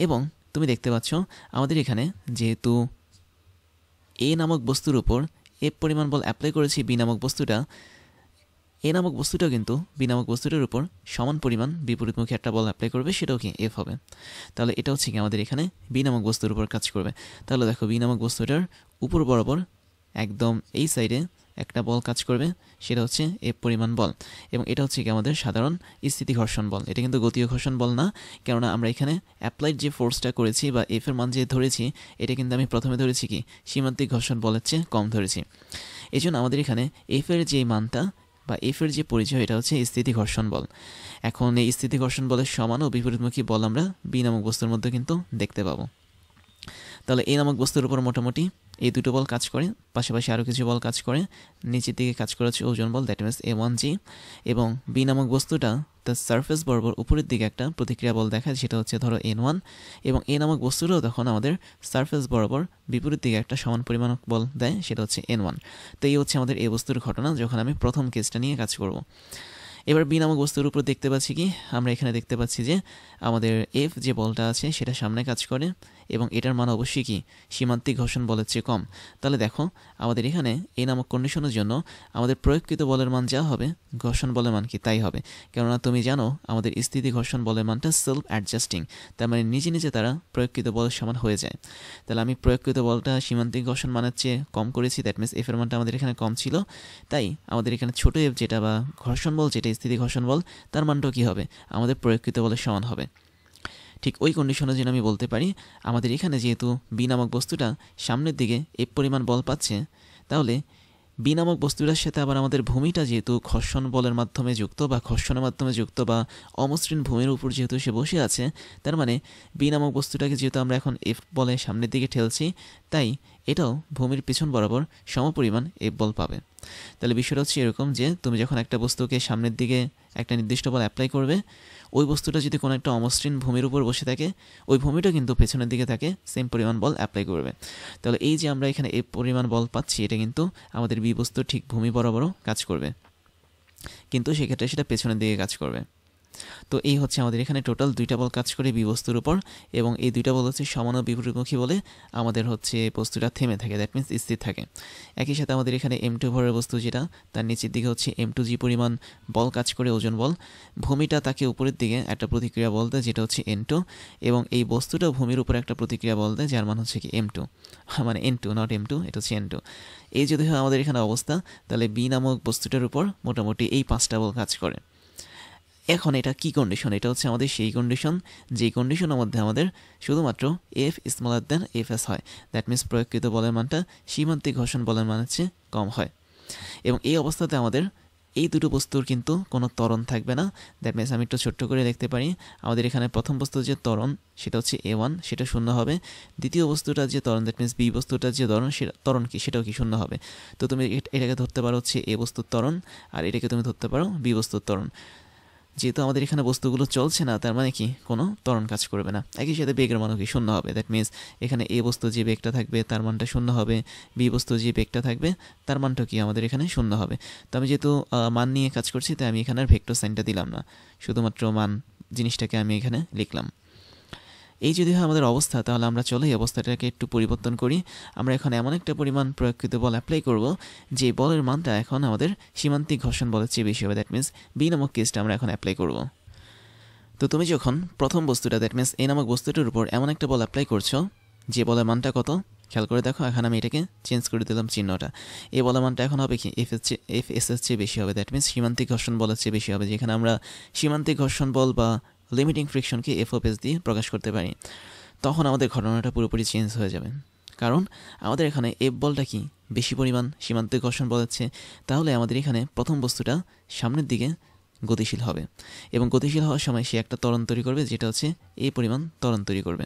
এবং তুমি দেখতে পাচ্ছ আমাদের এখানে যেহেতু এ নামক বস্তুর উপর এফ পরিমাণ বল অ্যাপ্লাই করেছি, বি নামক বস্তুটা এ নামক বস্তুটাও কিন্তু বি নামক বস্তুটার উপর সমান পরিমাণ বিপরীতমুখী একটা বল অ্যাপ্লাই করবে, সেটাও কি এফ হবে। তাহলে এটা হচ্ছে কি আমাদের এখানে বি নামক বস্তুর উপর কাজ করবে। তাহলে দেখো বি নামক বস্তুটার উপর বরাবর একদম এই সাইডে একটা বল কাজ করবে, সেটা হচ্ছে এফ পরিমাণ বল, এবং এটা হচ্ছে কি আমাদের সাধারণ স্থিতি ঘর্ষণ বল। এটা কিন্তু গতীয় ঘর্ষণ বল না, কেননা আমরা এখানে অ্যাপ্লাইড যে ফোর্সটা করেছি বা এফ এর মান যে ধরেছি, এটা কিন্তু আমি প্রথমে ধরেছি কি সীমান্তিক ঘর্ষণ বলের চেয়ে কম ধরেছি। এই জন্য আমাদের এখানে এফ এর যে মানটা বা এফ এর যে পরিচয়, এটা হচ্ছে স্থিতি ঘর্ষণ বল। এখন এই স্থিতি ঘর্ষণ বলের সমান ও বিপরীতমুখী বল আমরা বি নামক বস্তুর মধ্যে কিন্তু দেখতে পাবো। তাহলে এই নামক বস্তুর উপর মোটামুটি এই দুটো বল কাজ করে, পাশাপাশি আরও কিছু বল কাজ করে, নিচের দিকে কাজ করে হচ্ছে ওজন বল, দ্যাট মিনস M1G, এবং বি নামক বস্তুটা তার সারফেস বরাবর উপরের দিকে একটা প্রতিক্রিয়া বল দেখায়, সেটা হচ্ছে ধরো N1, এবং এ নামক বস্তুটাও তখন আমাদের সারফেস বরাবর বিপরীত দিকে একটা সমান পরিমাণ বল দেয়, সেটা হচ্ছে N1। তো এই হচ্ছে আমাদের এই বস্তুর ঘটনা যখন আমি প্রথম কেসটা নিয়ে কাজ করব। এবার বি নামক বস্তুর উপর দেখতে পাচ্ছি কি, আমরা এখানে দেখতে পাচ্ছি যে আমাদের এফ যে বলটা আছে সেটা সামনে কাজ করে, এবং এটার মান অবশ্যই কি সীমান্তিক ঘর্ষণ বলের চেয়ে কম। তাহলে দেখো আমাদের এখানে এই নামক কন্ডিশনের জন্য আমাদের প্রয়োগকৃত বলের মান যা হবে, ঘর্ষণ বলের মান কি তাই হবে, কেননা তুমি জানো আমাদের স্থিতি ঘর্ষণ বলের মানটা সেলফ অ্যাডজাস্টিং, তার মানে নিজে নিজে তারা প্রয়োগকৃত বলের সমান হয়ে যায়। তাহলে আমি প্রয়োগকৃত বলটা সীমান্তিক ঘর্ষণ মানের চেয়ে কম করেছি, দ্যাট মিনস এফ এর মানটা আমাদের এখানে কম ছিল, তাই আমাদের এখানে ছোট এফ যেটা বা ঘর্ষণ বল যেটা স্থিতি ঘর্ষণ বল, তার মানটাও কী হবে, আমাদের প্রয়োগকৃত বলের সমান হবে। ঠিক ওই কন্ডিশনের জন্য আমি বলতে পারি আমাদের এখানে যেহেতু বি নামক বস্তুটা সামনের দিকে এফ পরিমাণ বল পাচ্ছে, তাহলে বি নামক বস্তুটার সাথে আবার আমাদের ভূমিটা যেহেতু ঘর্ষণ বলের মাধ্যমে যুক্ত বা ঘর্ষণের মাধ্যমে যুক্ত বা অমসৃণ ভূমির উপর যেহেতু সে বসে আছে, তার মানে বি নামক বস্তুটাকে যেহেতু আমরা এখন এফ বলে সামনের দিকে ঠেলছি, তাই এটাও ভূমির পিছন বরাবর সমপরিমাণ এফ বল পাবে। তাহলে বিষয়টা হচ্ছে এরকম যে তুমি যখন একটা বস্তুকে সামনের দিকে একটা নির্দিষ্ট বল অ্যাপ্লাই করবে, ওই বস্তুটা যদি কোনো একটা অমসৃণ ভূমির উপর বসে থাকে, ওই ভূমিটা কিন্তু পেছনের দিকে থাকে সেম পরিমাণ বল অ্যাপ্লাই করবে। তাহলে এই যে আমরা এখানে এই পরিমাণ বল পাচ্ছি, এটা কিন্তু আমাদের বি বস্তুর ঠিক ভূমি বরাবরও কাজ করবে, কিন্তু সেক্ষেত্রে সেটা পেছনের দিকে কাজ করবে। তো এই হচ্ছে আমাদের এখানে টোটাল দুইটা বল কাজ করে বি বস্তুর উপর, এবং এই দুইটা বল হচ্ছে সমান ও বিপরীতমুখী বলে আমাদের হচ্ছে বস্তুটা থেমে থাকে, দ্যাট মিনস স্থির থাকে। একই সাথে আমাদের এখানে M2 ভরের বস্তু যেটা, তার নিচের দিকে হচ্ছে M2G পরিমাণ বল কাজ করে, ওজন বল, ভূমিটা তাকে উপরের দিকে একটা প্রতিক্রিয়া বল দেয় যেটা হচ্ছে N2, এবং এই বস্তুটাও ভূমির উপরে একটা প্রতিক্রিয়া বল দেয় যার মান হচ্ছে কি M2, মানে N2 নট M2, এটা হচ্ছে N2। এই যদি হয় আমাদের এখানে অবস্থা, তাহলে বি নামক বস্তুটার উপর মোটামুটি এই 5টা বল কাজ করে। এখন এটা কি কন্ডিশন? এটা হচ্ছে আমাদের সেই কন্ডিশন যেই কন্ডিশনের মধ্যে আমাদের শুধুমাত্র এফ স্মলার দেন এফ এস হয়, দ্যাট মিনস প্রয়োগকৃত বলের মানটা সীমান্তিক ঘর্ষণ বলের মানের চেয়ে কম হয়। এবং এই অবস্থাতে আমাদের এই দুটো বস্তুর কিন্তু কোনো ত্বরণ থাকবে না, দ্যাট মিনস আমি একটু ছোট্ট করে দেখতে পারি, আমাদের এখানে প্রথম বস্তুর যে ত্বরণ সেটা হচ্ছে A1, সেটা শূন্য হবে। দ্বিতীয় বস্তুটার যে ত্বরণ, দ্যাট মিনস বি বস্তুটার যে ত্বরণ, সেটা ত্বরণ কি সেটাও কি শূন্য হবে। তো তুমি এটাকে ধরতে পারো হচ্ছে এ বস্তুর ত্বরণ, আর এটাকে তুমি ধরতে পারো বি বস্তুর ত্বরণ। যেহেতু আমাদের এখানে বস্তুগুলো চলছে না, তার মানে কি কোনো ত্বরণ কাজ করবে না। একই সাথে বেগের মানও কি শূন্য হবে। দ্যাট মিনস এখানে এ বস্তু যে বেগটা থাকবে তার মানটা শূন্য হবে, বি বস্তু যে বেগটা থাকবে তার মানটা কি আমাদের এখানে শূন্য হবে। তো আমি যেহেতু মান নিয়ে কাজ করছি, তাই আমি এখানে আর ভেক্টর সাইনটা দিলাম না, শুধুমাত্র মান জিনিসটাকে আমি এখানে লিখলাম। এই যদি হয় আমাদের অবস্থা, তাহলে আমরা চলো এই অবস্থাটাকে একটু পরিবর্তন করি। আমরা এখন এমন একটা পরিমাণ প্রয়োগকৃত বল অ্যাপ্লাই করব যে বলের মানটা এখন আমাদের সীমান্তিক ঘর্ষণ বলের চেয়ে বেশি হবে। দ্যাট মিনস বি নামক কেসটা আমরা এখন অ্যাপ্লাই করব। তো তুমি যখন প্রথম বস্তুটা, দ্যাট মিনস এ নামক বস্তুটার উপর এমন একটা বল অ্যাপ্লাই করছো যে বলের মানটা কত, খেয়াল করে দেখো, এখন আমি এটাকে চেঞ্জ করে দিলাম চিহ্নটা। এই বলের মানটা এখন হবে কি এফ এস এর চেয়ে বেশি হবে। দ্যাট মিনস সীমান্তিক ঘর্ষণ বলের চেয়ে বেশি হবে, যেখানে আমরা সীমান্তিক ঘর্ষণ বল বা লিমিটিং ফ্রিকশনকে এফ অফ এস দিয়ে প্রকাশ করতে পারি। তখন আমাদের ঘটনাটা পুরোপুরি চেঞ্জ হয়ে যাবে, কারণ আমাদের এখানে এফ বলটা কি বেশি পরিমাণ সীমান্তিক ঘর্ষণ বলাচ্ছে। তাহলে আমাদের এখানে প্রথম বস্তুটা সামনের দিকে গতিশীল হবে, এবং গতিশীল হওয়ার সময় সে একটা ত্বরণ তৈরি করবে, যেটা হচ্ছে এই পরিমাণ ত্বরণ তৈরি করবে।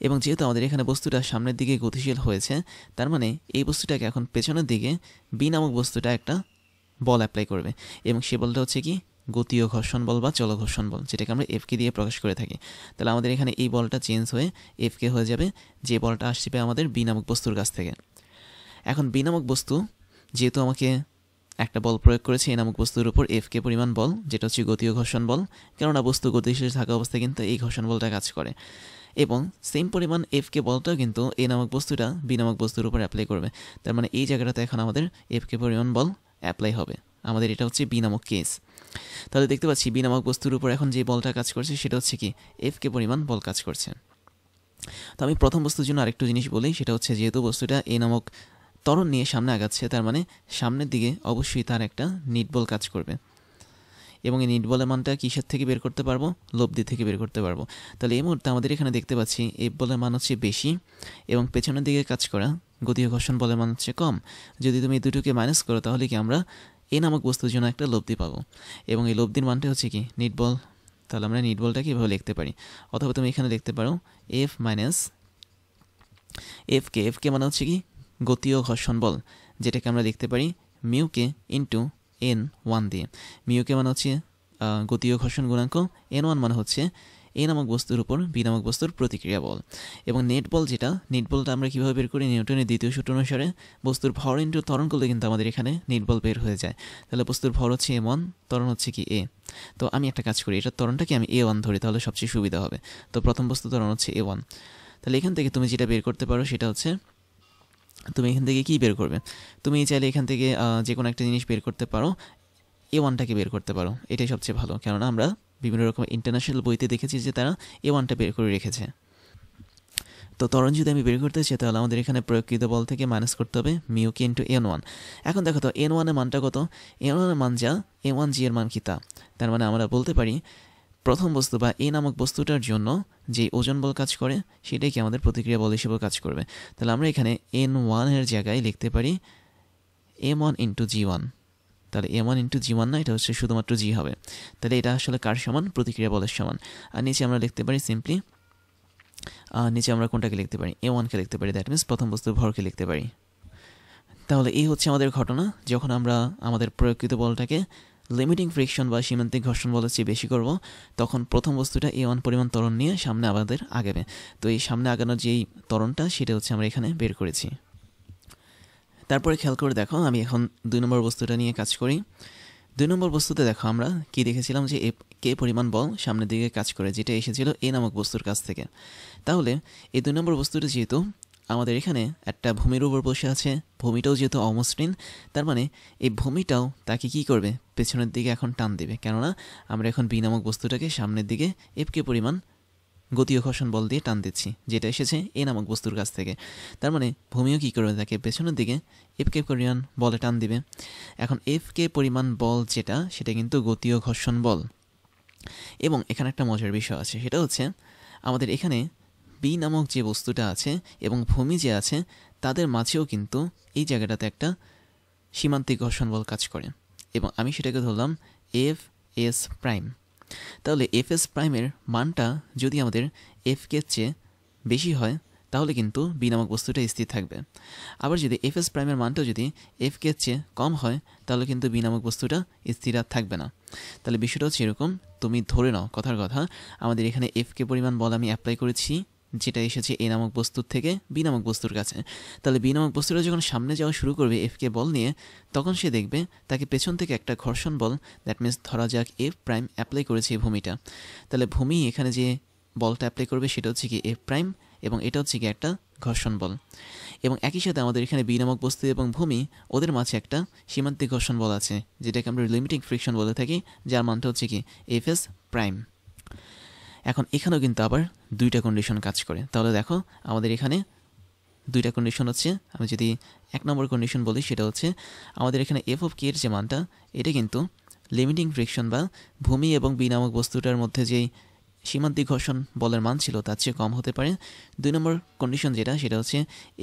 এবং যেহেতু আমাদের এখানে বস্তুটা সামনের দিকে গতিশীল হয়েছে, তার মানে এই বস্তুটাকে এখন পেছনের দিকে বি নামক বস্তুটা একটা বল অ্যাপ্লাই করবে, এবং সে বলটা হচ্ছে কি গতীয় ঘর্ষণ বল বা চলঘর্ষণ বল, যেটাকে আমরা এফকে দিয়ে প্রকাশ করে থাকি। তাহলে আমাদের এখানে এই বলটা চেঞ্জ হয়ে এফকে হয়ে যাবে, যে বলটা আসবে আমাদের বি নামক বস্তুর কাছ থেকে। এখন বি নামক বস্তু যেহেতু আমাকে একটা বল প্রয়োগ করেছে এ নামক বস্তুর উপর এফকে পরিমাণ বল, যেটা হচ্ছে গতীয় ঘর্ষণ বল, কেননা বস্তু গতিশীল থাকা অবস্থায় কিন্তু এই ঘর্ষণ বলটা কাজ করে। এবং সেম পরিমাণ এফকে বলটাও কিন্তু এ নামক বস্তুটা বি নামক বস্তুর উপর অ্যাপ্লাই করবে। তার মানে এই জায়গাটাতে এখন আমাদের এফকে পরিমাণ বল অ্যাপ্লাই হবে। আমাদের এটা হচ্ছে বি নামক কেস। তাহলে দেখতে পাচ্ছি বি নামক বস্তুর উপর এখন যে বলটা কাজ করছে সেটা হচ্ছে কি এফকে পরিমাণ বল কাজ করছে। তো আমি প্রথম বস্তুর জন্য আরেকটু জিনিস বলি, সেটা হচ্ছে যেহেতু বস্তুটা এ নামক ত্বরণ নিয়ে সামনে আগাচ্ছে, তার মানে সামনের দিকে অবশ্যই তার একটা নিট বল কাজ করবে, এবং এই নিট বলের মানটা কিসের থেকে বের করতে পারবো, লব্ধি থেকে বের করতে পারবো। তাহলে এই মুহূর্তে আমাদের এখানে দেখতে পাচ্ছি এফ বলের মান হচ্ছে বেশি, এবং পেছনের দিকে কাজ করা গতীয় ঘর্ষণ বলের মান হচ্ছে কম। যদি তুমি এই দুটোকে মাইনাস করো, তাহলে কি আমরা এ নামক বস্তুর জন্য একটা লব্ধি পাবো, এবং এই লব্ধির মানটা হচ্ছে কি নিট বল। তাহলে আমরা নিট বলটাকে এভাবে লিখতে পারি, অথবা তুমি এখানে লিখতে পারো এফ মাইনাস এফকে মানে হচ্ছে কি গতীয় ঘর্ষণ বল, যেটাকে আমরা লিখতে পারি মিউকে ইন্টু N1 দিয়ে। মিউকে মানে হচ্ছে গতীয় ঘর্ষণ গুণাঙ্ক, N1 মানে হচ্ছে এ নামক বস্তুর উপর বি নামক বস্তুর প্রতিক্রিয়া বল। এবং নেট বল, যেটা নেট বলটা আমরা কীভাবে বের করি, নিউটনের দ্বিতীয় সূত্র অনুসারে বস্তুর ভর ইন্টু ত্বরণ করলে কিন্তু আমাদের এখানে নেট বল বের হয়ে যায়। তাহলে বস্তুর ভর হচ্ছে M1, ত্বরণ হচ্ছে কি এ। তো আমি একটা কাজ করি, এটার ত্বরণটাকে আমি A1 ধরি, তাহলে সবচেয়ে সুবিধা হবে। তো প্রথম বস্তু ত্বরণ হচ্ছে A1। তাহলে এখান থেকে তুমি যেটা বের করতে পারো সেটা হচ্ছে, তুমি এখান থেকে কী বের করবে, তুমি চাইলে এখান থেকে যে কোনো একটা জিনিস বের করতে পারো, A1টাকে বের করতে পারো, এটাই সবচেয়ে ভালো। কেননা আমরা বিভিন্ন রকম ইন্টারন্যাশনাল বইতে দেখেছি যে তারা A1টা বের করে রেখেছে। তো ত্বরণ যদি আমি বের করতে চাই, তাহলে আমাদের এখানে প্রয়োগকৃত বল থেকে মাইনাস করতে হবে মিউকে ইন্টু N1। এখন দেখো তো N1 এর মানটা কত, N1 এর মান যা M1G এর মান কি তা। তার মানে আমরা বলতে পারি প্রথম বস্তু বা এ নামক বস্তুটার জন্য যে ওজন বল কাজ করে সেটাই কি আমাদের প্রতিক্রিয়া বল হিসেবে কাজ করবে। তাহলে আমরা এখানে N1 এর জায়গায় লিখতে পারি M1 ইন্টু G1। তাহলে M1 ইন্টু G1 না, এটা হচ্ছে শুধুমাত্র G হবে। তাহলে এটা আসলে কার সমান, প্রতিক্রিয়া বলের সমান। আর নিচে আমরা লিখতে পারি সিম্পলি, নিচে আমরা কোনটাকে লিখতে পারি, A1কে লিখতে পারি, দ্যাট মিনস প্রথম বস্তুর ভরকে লিখতে পারি। তাহলে এই হচ্ছে আমাদের ঘটনা, যখন আমরা আমাদের প্রয়োগকৃত বলটাকে লিমিটিং ফ্রিকশন বা সীমান্তিক ঘর্ষণ বলের চেয়ে বেশি করব, তখন প্রথম বস্তুটা A1 পরিমাণ ত্বরণ নিয়ে সামনে আমাদের আগাবে। তো এই সামনে আগানোর যেই ত্বরণটা, সেটা হচ্ছে আমরা এখানে বের করেছি। তারপরে খেয়াল করে দেখো, আমি এখন 2 নম্বর বস্তুটা নিয়ে কাজ করি। 2 নম্বর বস্তুতে দেখো আমরা কি দেখেছিলাম, যে কে পরিমাণ বল সামনের দিকে কাজ করে, যেটা এসেছিল এ নামক বস্তুর কাছ থেকে। তাহলে এই 2 নম্বর বস্তুটা যেহেতু আমাদের এখানে একটা ভূমির উপর বসে আছে, ভূমিটাও যেহেতু অমসৃণ, তার মানে এই ভূমিটাও তাকে কি করবে, পেছনের দিকে এখন টান দেবে। কেননা আমরা এখন বি নামক বস্তুটাকে সামনের দিকে এফকে পরিমাণ গতীয় ঘর্ষণ বল দিয়ে টান দিচ্ছি, যেটা এসেছে এ নামক বস্তুর কাছ থেকে। তার মানে ভূমিও কী করবে, তাকে পেছনের দিকে এফকে পরিমাণ বলে টান দিবে। এখন এফকে পরিমাণ বল যেটা, সেটা কিন্তু গতীয় ঘর্ষণ বল। এবং এখানে একটা মজার বিষয় আছে, সেটা হচ্ছে আমাদের এখানে বি নামক যে বস্তুটা আছে এবং ভূমি যে আছে, তাদের মাঝেও কিন্তু এই জায়গাটাতে একটা সীমান্তিক ঘর্ষণ বল কাজ করে, এবং আমি সেটাকে ধরলাম এফ এস প্রাইম। তাহলে এফ এস প্রাইমের মানটা যদি আমাদের এফকে চেয়ে বেশি হয়, তাহলে কিন্তু বি নামক বস্তুটা স্থির থাকবে। আবার যদি এফ এস প্রাইমের মানটা যদি এফ কে চেয়ে কম হয় তাহলে কিন্তু বি নামক বস্তুটা স্থির আর থাকবে না। তাহলে বিষয়টা হচ্ছে এরকম, তুমি ধরে নাও কথার কথা আমাদের এখানে এফ কে পরিমাণ বল আমি অ্যাপ্লাই করেছি যেটা এসেছে এ নামক বস্তুর থেকে বি নামক বস্তুর কাছে। তাহলে বি নামক বস্তুটা যখন সামনে যাওয়া শুরু করবে এফ কে বল নিয়ে, তখন সে দেখবে তাকে পেছন থেকে একটা ঘর্ষণ বল, দ্যাট মিনস ধরা যাক এফ প্রাইম অ্যাপ্লাই করেছে এই ভূমিটা। তাহলে ভূমি এখানে যে বলটা অ্যাপ্লাই করবে সেটা হচ্ছে কি এফ প্রাইম, এবং এটা হচ্ছে কি একটা ঘর্ষণ বল। এবং একই সাথে আমাদের এখানে বি নামক বস্তু এবং ভূমি ওদের মাঝে একটা সীমান্তিক ঘর্ষণ বল আছে, যেটাকে আমরা লিমিটিং ফ্রিকশন বলে থাকি, যার মানটা হচ্ছে কি এফ এস প্রাইম। এখন এখানেও কিন্তু আবার দুইটা কন্ডিশন কাজ করে। তাহলে দেখো আমাদের এখানে দুইটা কন্ডিশন হচ্ছে, আমি যদি এক নম্বর কন্ডিশন বলি সেটা হচ্ছে আমাদের এখানে এফ অফ কে এর যে মানটা এটা কিন্তু লিমিটিং ফ্রিকশন বা ভূমি এবং বি নামক বস্তুটার মধ্যে যেই সীমান্তিক ঘর্ষণ বলের মান ছিল তার চেয়ে কম হতে পারে। দুই নম্বর কন্ডিশন যেটা সেটা হচ্ছে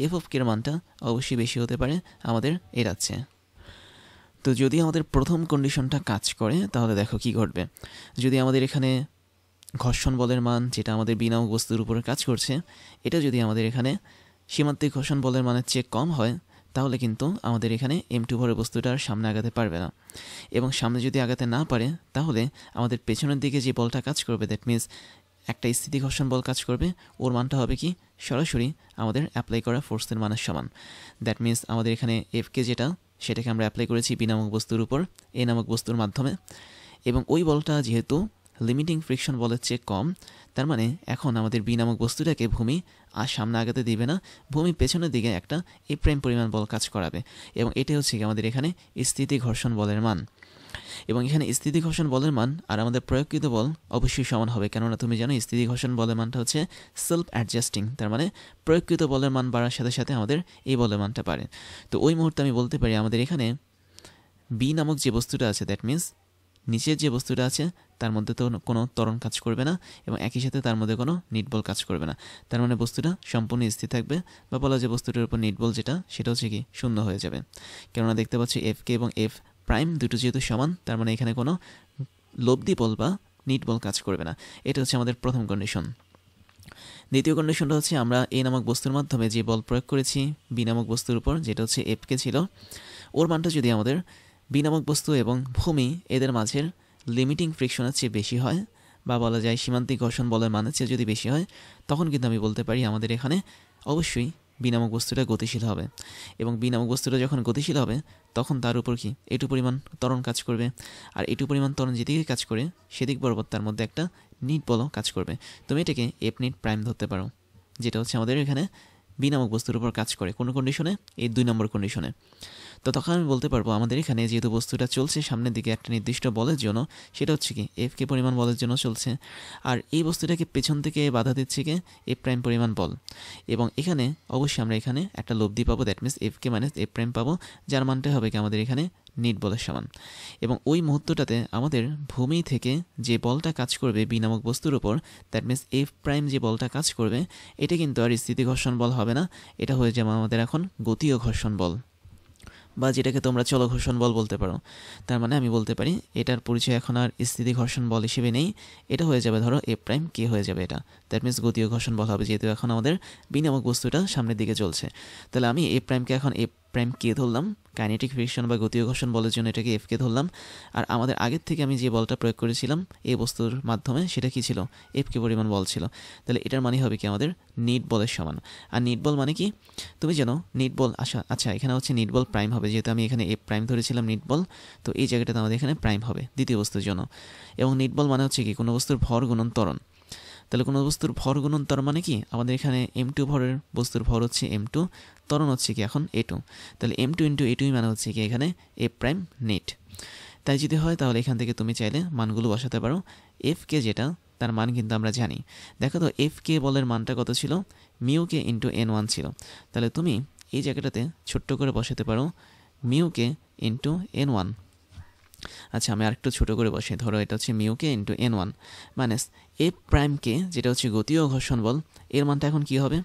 এফ অফ কে এর মানটা অবশ্যই বেশি হতে পারে আমাদের এর চেয়ে। তো যদি আমাদের প্রথম কন্ডিশনটা কাজ করে তাহলে দেখো কি ঘটবে। যদি আমাদের এখানে ঘর্ষণ বলের মান যেটা আমাদের বি নামক বস্তুর উপরে কাজ করছে এটা যদি আমাদের এখানে সীমান্তিক ঘর্ষণ বলের মানের চেয়ে কম হয় তাহলে কিন্তু আমাদের এখানে এম টু ভরের বস্তুটা আর সামনে আগাতে পারবে না। এবং সামনে যদি আগাতে না পারে তাহলে আমাদের পেছনের দিকে যে বলটা কাজ করবে, দ্যাট মিনস একটা স্থিতি ঘর্ষণ বল কাজ করবে, ওর মানটা হবে কি সরাসরি আমাদের অ্যাপ্লাই করা ফোর্সের মানের সমান। দ্যাট মিনস আমাদের এখানে এফকে যেটা সেটাকে আমরা অ্যাপ্লাই করেছি বি নামক বস্তুর উপর এ নামক বস্তুর মাধ্যমে, এবং ওই বলটা যেহেতু লিমিটিং ফ্রিকশন বলের চেয়ে কম, তার মানে এখন আমাদের বি নামক বস্তুটাকে ভূমি আর সামনে আগাতে দিবে না, ভূমি পেছনের দিকে একটা এ প্রাইম পরিমাণ বল কাজ করাবে, এবং এটাই হচ্ছে কি আমাদের এখানে স্থিতি ঘর্ষণ বলের মান। এবং এখানে স্থিতি ঘর্ষণ বলের মান আর আমাদের প্রয়োগকৃত বল অবশ্যই সমান হবে, কেননা তুমি জানো স্থিতি ঘর্ষণ বলের মানটা হচ্ছে সেলফ অ্যাডজাস্টিং, তার মানে প্রয়োগকৃত বলের মান বাড়ার সাথে সাথে আমাদের এই বলের মানটা বাড়ে। তো ওই মুহূর্তে আমি বলতে পারি আমাদের এখানে বি নামক যে বস্তুটা আছে, দ্যাট মিনস নিচের যে বস্তুটা আছে তার মধ্যে তো কোনো ত্বরণ কাজ করবে না, এবং একই সাথে তার মধ্যে কোনো নিটবল কাজ করবে না, তার মানে বস্তুটা সম্পূর্ণ স্থির থাকবে, বা বলা যে বস্তুটার উপর নিটবল যেটা সেটা হচ্ছে কি শূন্য হয়ে যাবে। কেননা দেখতে পাচ্ছি এফ কে এবং এফ প্রাইম দুটো যেহেতু সমান, তার মানে এখানে কোনো লব্ধি বল বা নিটবল কাজ করবে না। এটা হচ্ছে আমাদের প্রথম কন্ডিশন। দ্বিতীয় কন্ডিশনটা হচ্ছে আমরা এ নামক বস্তুর মাধ্যমে যে বল প্রয়োগ করেছি বি নামক বস্তুর উপর, যেটা হচ্ছে এফ কে ছিল, ওর মানটা যদি আমাদের বি নামক বস্তু এবং ভূমি এদের মাঝের লিমিটিং ফ্রিকশনের চেয়ে বেশি হয়, বা বলা যায় সীমান্তিক ঘর্ষণ বলের মানের চেয়ে যদি বেশি হয়, তখন কিন্তু আমি বলতে পারি আমাদের এখানে অবশ্যই বি নামক বস্তুটা গতিশীল হবে। এবং বি নামক বস্তুটা যখন গতিশীল হবে তখন তার উপর কি এটু পরিমাণ ত্বরণ কাজ করবে, আর এটু পরিমাণ ত্বরণ যেদিকে কাজ করে সেদিক বরাবর তার মধ্যে একটা নিট বলও কাজ করবে। তুমি এটাকে এফ নিট প্রাইম ধরতে পারো, যেটা হচ্ছে আমাদের এখানে বি নামক বস্তুর উপর কাজ করে কোনো কন্ডিশনে, এই দুই নম্বর কন্ডিশনে। তো তখন আমি বলতে পারবো আমাদের এখানে যেহেতু বস্তুটা চলছে সামনের দিকে একটা নির্দিষ্ট বলের জন্য, সেটা হচ্ছে কি এফ কে পরিমাণ বলের জন্য চলছে, আর এই বস্তুটাকে পেছন থেকে বাধা দিচ্ছে কি এফ প্রাইম পরিমাণ বল। এবং এখানে অবশ্যই আমরা এখানে একটা লব্ধি পাবো, that means F K minus F prime পাবো, যার মানটা হবে কি আমাদের এখানে নিট বলের সমান। এবং ওই মুহূর্তটাতে আমাদের ভূমি থেকে যে বলটা কাজ করবে বি নামক বস্তুর উপর, দ্যাট মিনস এফ প্রাইম যে বলটা কাজ করবে এটা কিন্তু আর স্থিতি ঘর্ষণ বল হবে না, এটা হয়ে যাবে আমাদের এখন গতীয় ঘর্ষণ বল, বা যেটাকে তোমরা চল ঘর্ষণ বল বলতে পারো। তার মানে আমি বলতে পারি এটার পরিচয় এখন আর স্থিতি ঘর্ষণ বল হিসেবে নেই, এটা হয়ে যাবে ধরো এফ প্রাইম কে হয়ে যাবে, এটা দ্যাট মিনস গতীয় ঘর্ষণ বল হবে, যেহেতু এখন আমাদের বি নামক বস্তুটা সামনের দিকে চলছে। তাহলে আমি এফ প্রাইমকে এখন এফ প্রাইম কে ধরলাম, কাইনেটিক ফ্রিকশন বা গতীয় ঘর্ষণ বলের জন্য এটাকে এফ কে ধরলাম, আর আমাদের আগের থেকে আমি যে বলটা প্রয়োগ করেছিলাম এই বস্তুর মাধ্যমে সেটা কি ছিল এফ কে পরিমাণ বল ছিল। তাহলে এটার মানে হবে কি আমাদের নিট বলের সমান। আর নিট বল মানে কি তুমি জানো, নিট বল আচ্ছা এখানে হচ্ছে নিট বল প্রাইম হবে, যেহেতু আমি এখানে এফ প্রাইম ধরেছিলাম নিট বল, তো এই জায়গাটাতে আমাদের এখানে প্রাইম হবে দ্বিতীয় বস্তুর জন্য। এবং নিট বল মানে হচ্ছে কি কোনো বস্তুর ভর গুণন ত্বরণ। তাহলে কোনো বস্তুর ভর গুণন ত্বরণ মানে কি আমাদের এখানে এম টু ভরের বস্তুর ভর হচ্ছে এম টু, ত্বরণ হচ্ছে কি এখন এ টু, তাহলে এম টু ইন্টু এ টুই মানে হচ্ছে কি এখানে এফ প্রাইম নিট। তাই যদি হয় তাহলে এখান থেকে তুমি চাইলে মানগুলো বসাতে পারো। এফ কে যেটা তার মান কিন্তু আমরা জানি, দেখো তো এফ কে বলের মানটা কত ছিল, mu k into N one ছিল। তাহলে তুমি এই জায়গাটাতে ছোট্ট করে বসাতে পারো mu k into N one. আচ্ছা আমি আরেকটু ছোটো করে বসে, ধরো এটা হচ্ছে mu k into N one minus F prime কে যেটা হচ্ছে গতীয় ঘর্ষণ বল, এর মানটা এখন কি হবে,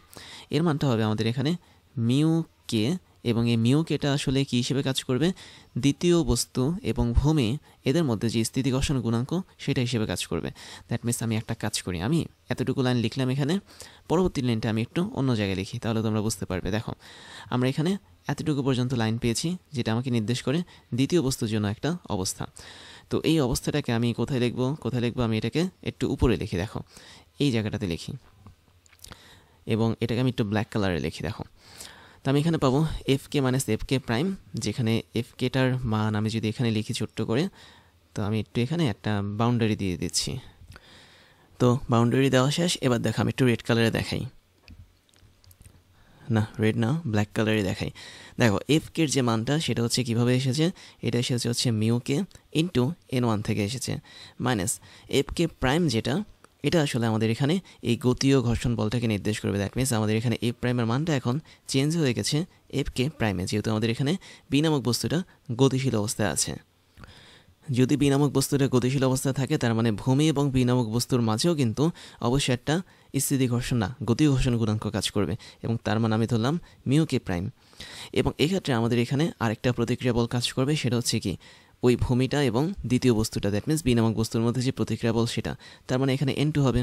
এর মানটা হবে আমাদের এখানে মিউ কে এবং এই মিউ কেটা আসলে কী হিসেবে কাজ করবে, দ্বিতীয় বস্তু এবং ভূমি এদের মধ্যে যে স্থিতি ঘর্ষণ গুণাঙ্ক সেটা হিসেবে কাজ করবে। দ্যাট মিনস আমি একটা কাজ করি, আমি এতটুকু লাইন লিখলাম এখানে, পরবর্তী লাইনটা আমি একটু অন্য জায়গায় লিখি, তাহলে তোমরা বুঝতে পারবে। দেখো আমরা এখানে এতটুকু পর্যন্ত লাইন পেয়েছি যেটা আমাকে নির্দেশ করে দ্বিতীয় বস্তুর জন্য একটা অবস্থা। তো এই অবস্থাটাকে আমি কোথায় লিখবো, আমি এটাকে একটু উপরে লিখি, দেখো এই জায়গাটাতে লিখি, এবং এটাকে আমি একটু ব্ল্যাক কালারে লিখি। দেখো তো আমি এখানে পাবো এফ কে মাইনাস এফ কে প্রাইম, যেখানে এফ কেটার মান আমি যদি এখানে লিখি ছোট্ট করে, তো আমি একটু এখানে একটা বাউন্ডারি দিয়ে দিচ্ছি। তো বাউন্ডারি দেওয়া শেষ, এবার দেখো আমি একটু রেড কালারে দেখাই, না রেড না ব্ল্যাক কালারে দেখাই। দেখো এফ কের যে মানটা সেটা হচ্ছে কীভাবে এসেছে, এটা এসেছে হচ্ছে মিউ কে ইন্টু N1 থেকে এসেছে, মাইনাস এফ কে প্রাইম যেটা, এটা আসলে আমাদের এখানে এই গতীয় ঘর্ষণ বলটাকে নির্দেশ করবে। দ্যাট মিনস আমাদের এখানে এফ প্রাইমের মানটা এখন চেঞ্জ হয়ে গেছে এফ কে প্রাইমে, যেহেতু আমাদের এখানে বি নামক বস্তুটা গতিশীল অবস্থায় আছে। যদি বি নামক বস্তুটা গতিশীল অবস্থায় থাকে, তার মানে ভূমি এবং বি নামক বস্তুর মাঝেও কিন্তু অবশ্যই একটা স্থিতি ঘর্ষণ না গতি ঘর্ষণ গুণাঙ্ক কাজ করবে, এবং তার মান আমি ধরলাম মিউ কে প্রাইম। এবং এক্ষেত্রে আমাদের এখানে আরেকটা প্রতিক্রিয়া বল কাজ করবে, সেটা হচ্ছে কি ওই ভূমিটা এবং দ্বিতীয় বস্তুটা, দ্যাট মিনস বি নামক বস্তুর মধ্যে যে প্রতিক্রিয়া বল সেটা, তার মানে এখানে N2 হবে।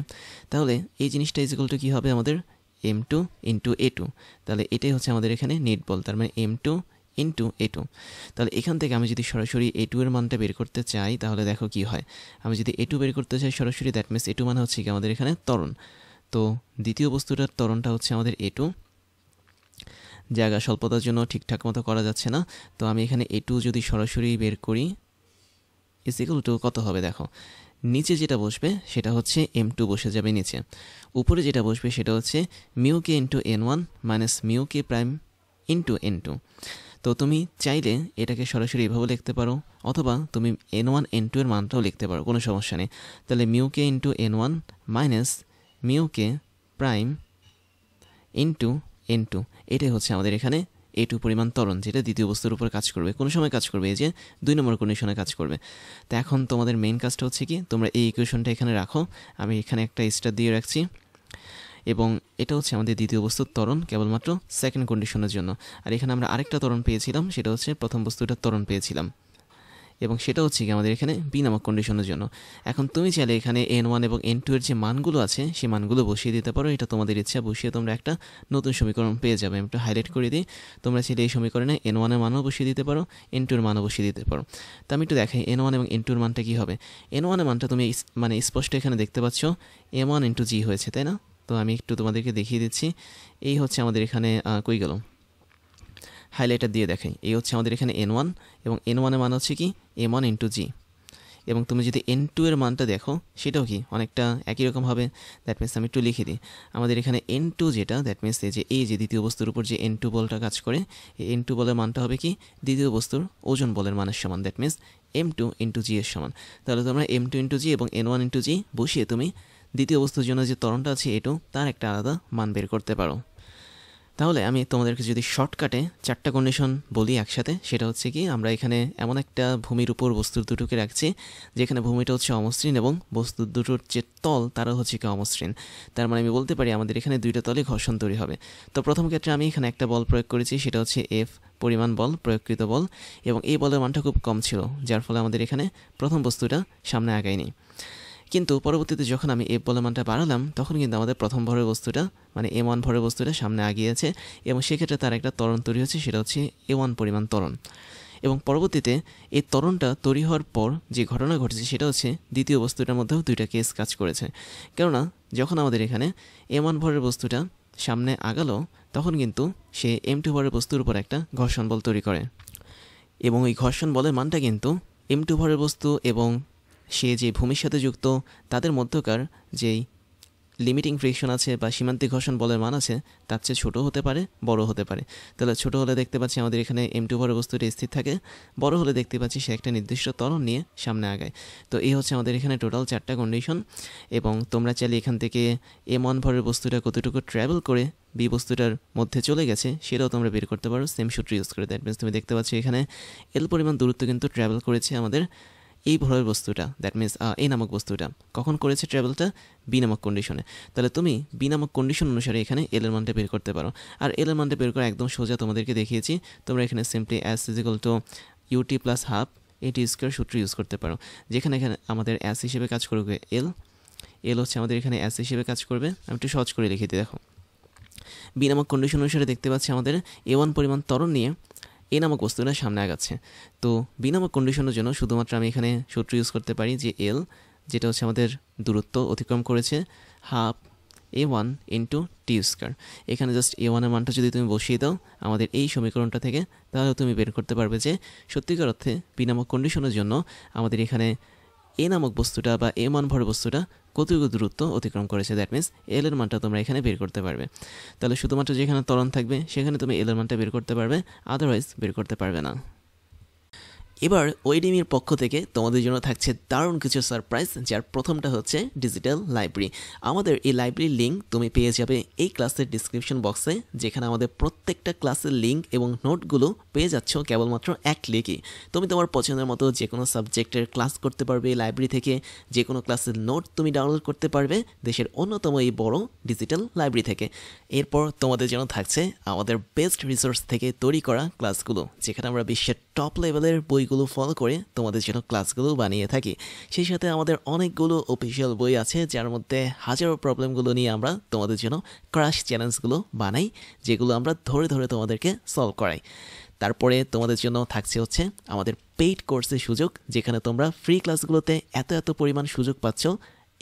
তাহলে এই জিনিসটা ইকুয়াল টু কী হবে আমাদের, M2 ইন্টু A2। তাহলে এটাই হচ্ছে আমাদের এখানে নেট বল, তার মানে M2 ইন্টু A2। তাহলে এখান থেকে আমি যদি সরাসরি A2 এর মানটা বের করতে চাই, তাহলে দেখো কি হয়, আমি যদি A2 বের করতে চাই সরাসরি, দ্যাট মিনস A2 মানে হচ্ছে কি আমাদের এখানে ত্বরণ। তো দ্বিতীয় বস্তুটার ত্বরণটা হচ্ছে আমাদের A2, জায়গা স্বল্পতার জন্য ঠিকঠাক মতো করা যাচ্ছে না, তো আমি এখানে A2 যদি সরাসরি বের করি ইজ ইকুয়াল টু কত হবে, দেখো নিচে যেটা বসবে সেটা হচ্ছে M2 বসে যাবে নিচে, উপরে যেটা বসবে সেটা হচ্ছে mu k into N1 minus mu কে প্রাইম ইন্টু N2। তো তুমি চাইলে এটাকে সরাসরি এভাবে লিখতে পারো, অথবা তুমি N1 N2 এর মানটাও লিখতে পারো, কোনো সমস্যা নেই। তাহলে mu k into N1 minus mu কে প্রাইম ইন্টু N2, এটাই হচ্ছে আমাদের এখানে A2 পরিমাণ ত্বরণ, যেটা দ্বিতীয় বস্তুর উপর কাজ করবে, কোনো সময় কাজ করবে, এই যে 2 নম্বর কন্ডিশনে কাজ করবে। তো এখন তোমাদের মেইন কাজটা হচ্ছে কি, তোমরা এই ইকুয়েশনটা এখানে রাখো, আমি এখানে একটা স্টার দিয়ে রাখছি, এবং এটা হচ্ছে আমাদের দ্বিতীয় বস্তুর ত্বরণ কেবলমাত্র সেকেন্ড কন্ডিশনের জন্য। আর এখানে আমরা আরেকটা ত্বরণ পেয়েছিলাম, সেটা হচ্ছে প্রথম বস্তুটার ত্বরণ পেয়েছিলাম, এবং সেটা হচ্ছে কি আমাদের এখানে বি নামক কন্ডিশনের জন্য। এখন তুমি চাইলে এখানে N1 এবং N2 এর যে মানগুলো আছে সেই মানগুলো বসিয়ে দিতে পারো, এটা তোমাদের ইচ্ছা, বসিয়ে তোমরা একটা নতুন সমীকরণ পেয়ে যাবে। আমি একটু হাইলাইট করে দিই, তোমরা চাইলে এই সমীকরণে N1 এর মানও বসিয়ে দিতে পারো, N2 এর মানও বসিয়ে দিতে পারো। তো আমি একটু দেখাই N1 এবং N2 এর মানটা কী হবে। N1 এর মানটা তুমি মানে স্পষ্ট এখানে দেখতে পাচ্ছ M1 ইন্টু জি হয়েছে, তাই না? তো আমি একটু তোমাদেরকে দেখিয়ে দিচ্ছি, এই হচ্ছে আমাদের এখানে কই গেল, হাইলাইটার দিয়ে দেখাই, এই হচ্ছে আমাদের এখানে N1, এবং N1 এর মান হচ্ছে কি M1 ইন্টু জি। এবং তুমি যদি N2 এর মানটা দেখো সেটাও কি অনেকটা একই রকম হবে। দ্যাট মিনস আমি একটু লিখে দিই, আমাদের এখানে N2 যেটা, দ্যাট মিনস এই যে দ্বিতীয় বস্তুর উপর যে N2 বলটা কাজ করে, এই N2 বলের মানটা হবে কি দ্বিতীয় বস্তুর ওজন বলের মানের সমান, দ্যাট মিনস M2 ইন্টু জি এর সমান। তাহলে তোমরা M2 ইন্টু জি এবং N1 ইন্টু জি বসিয়ে তুমি দ্বিতীয় বস্তুর জন্য যে ত্বরণটা আছে A2, তার একটা আলাদা মান বের করতে পারো। তাহলে আমি তোমাদেরকে যদি শর্টকাটে 4টা কন্ডিশন বলি একসাথে, সেটা হচ্ছে কি আমরা এখানে এমন একটা ভূমির উপর বস্তুর দুটোকে রাখছি যেখানে ভূমিটা হচ্ছে অমসৃণ এবং বস্তুর দুটোর যে তল তারা হচ্ছে কি অমসৃণ। তার মানে আমি বলতে পারি আমাদের এখানে দুইটা তলে ঘর্ষণ তৈরি হবে। তো প্রথম ক্ষেত্রে আমি এখানে একটা বল প্রয়োগ করেছি, সেটা হচ্ছে F পরিমাণ বল, প্রয়োগকৃত বল, এবং এই বলের মানটা খুব কম ছিল, যার ফলে আমাদের এখানে প্রথম বস্তুটা সামনে আগায়নি। কিন্তু পরবর্তীতে যখন আমি F বলের মানটা বাড়ালাম, তখন কিন্তু আমাদের প্রথম ভরের বস্তুটা মানে M1 ভরের বস্তুটা সামনে আগিয়েছে, এবং সেক্ষেত্রে তার একটা ত্বরণ তৈরি হচ্ছে, সেটা হচ্ছে A1 পরিমাণ ত্বরণ। এবং পরবর্তীতে এই ত্বরণটা তৈরি হওয়ার পর যে ঘটনা ঘটেছে সেটা হচ্ছে দ্বিতীয় বস্তুটার মধ্যেও দুইটা কেস কাজ করেছে। কেননা যখন আমাদের এখানে M1 ভরের বস্তুটা সামনে আগালো, তখন কিন্তু সে M2 ভরের বস্তুর উপর একটা ঘর্ষণ বল তৈরি করে, এবং ওই ঘর্ষণ বলের মানটা কিন্তু M2 ভরের বস্তু এবং সে যে ভূমির সাথে যুক্ত তাদের মধ্যকার যেই লিমিটিং ফ্রিকশন আছে বা সীমান্তিক ঘর্ষণ বলের মান আছে তার চেয়ে ছোটো হতে পারে, বড় হতে পারে। তাহলে ছোটো হলে দেখতে পাচ্ছি আমাদের এখানে M2 ভরের বস্তুটি স্থির থাকে, বড় হলে দেখতে পাচ্ছি সে একটা নির্দিষ্ট ত্বরণ নিয়ে সামনে আগায়। তো এই হচ্ছে আমাদের এখানে টোটাল 4টা কন্ডিশন, এবং তোমরা চাইলে এখান থেকে M1 ভরের বস্তুটা কতটুকু ট্রাভেল করে বি বস্তুটার মধ্যে চলে গেছে সেটাও তোমরা বের করতে পারো সেম সূত্র ইউজ করে। দ্যাট মিনস তুমি দেখতে পাচ্ছ এখানে L পরিমাণ দূরত্ব কিন্তু ট্রাভেল করেছে আমাদের এই ভরের বস্তুটা, দ্যাট মিনস এ নামক বস্তুটা কখন করেছে ট্রাভেলটা? বি নামক কন্ডিশনে। তাহলে তুমি বি নামক কন্ডিশন অনুসারে এখানে এল এর মানটা বের করতে পারো। আর এল এর মানটা বের করা একদম সোজা, তোমাদেরকে দেখিয়েছি। তোমরা এখানে simply S is equal to UT plus half AT square সূত্র ইউজ করতে পারো, যেখানে এখানে আমাদের অ্যাস হিসেবে কাজ করবে এল হচ্ছে আমাদের এখানে অ্যাস হিসেবে কাজ করবে। আমি একটু সহজ করে লিখে দিই, দেখো বি নামক কন্ডিশন অনুসারে দেখতে পাচ্ছি আমাদের A1 পরিমাণ ত্বরণ নিয়ে এ নামক বস্তুটা সামনে আগাচ্ছে। তো বি নামক কন্ডিশনের জন্য শুধুমাত্র আমি এখানে সূত্র ইউজ করতে পারি যে এল, যেটা হচ্ছে আমাদের দূরত্ব অতিক্রম করেছে, half A1 into T square. এখানে জাস্ট A1 এর মানটা যদি তুমি বসিয়ে দাও আমাদের এই সমীকরণটা থেকে, তাহলে তুমি বের করতে পারবে যে সত্যিকার অর্থে বি নামক কন্ডিশনের জন্য আমাদের এখানে এ নামক বস্তুটা বা এ মান ভর বস্তুটা কতটুকু দূরত্ব অতিক্রম করেছে। দ্যাট মিনস এল এর মানটা তোমরা এখানে বের করতে পারবে। তাহলে শুধুমাত্র যেখানে ত্বরণ থাকবে সেখানে তুমি এল এর মানটা বের করতে পারবে, আদারওয়াইজ বের করতে পারবে না। এবার ওয়েডিমির পক্ষ থেকে তোমাদের জন্য থাকছে দারুণ কিছু সারপ্রাইজ, যার প্রথমটা হচ্ছে ডিজিটাল লাইব্রেরি। আমাদের এই লাইব্রেরির লিঙ্ক তুমি পেয়ে যাবে এই ক্লাসের ডিসক্রিপশন বক্সে, যেখানে আমাদের প্রত্যেকটা ক্লাসের লিঙ্ক এবং নোটগুলো পেয়ে যাচ্ছ কেবলমাত্র এক ক্লিকই। তুমি তোমার পছন্দের মতো যে কোনো সাবজেক্টের ক্লাস করতে পারবে এই লাইব্রেরি থেকে, যে কোনো ক্লাসের নোট তুমি ডাউনলোড করতে পারবে দেশের অন্যতম এই বড় ডিজিটাল লাইব্রেরি থেকে। এরপর তোমাদের জন্য থাকছে আমাদের বেস্ট রিসোর্স থেকে তৈরি করা ক্লাসগুলো, যেখানে আমরা বিশ্বের টপ লেভেলের বইগুলো ফলো করে তোমাদের জন্য ক্লাসগুলো বানিয়ে থাকি। সেই সাথে আমাদের অনেকগুলো অফিসিয়াল বই আছে, যার মধ্যে হাজারো প্রবলেমগুলো নিয়ে আমরা তোমাদের জন্য ক্রাশ চ্যালেঞ্জগুলো বানাই, যেগুলো আমরা ধরে ধরে তোমাদেরকে সলভ করাই। তারপরে তোমাদের জন্য থাকছে হচ্ছে আমাদের পেইড কোর্সের সুযোগ, যেখানে তোমরা ফ্রি ক্লাসগুলোতে এত পরিমাণ সুযোগ পাচ্ছ,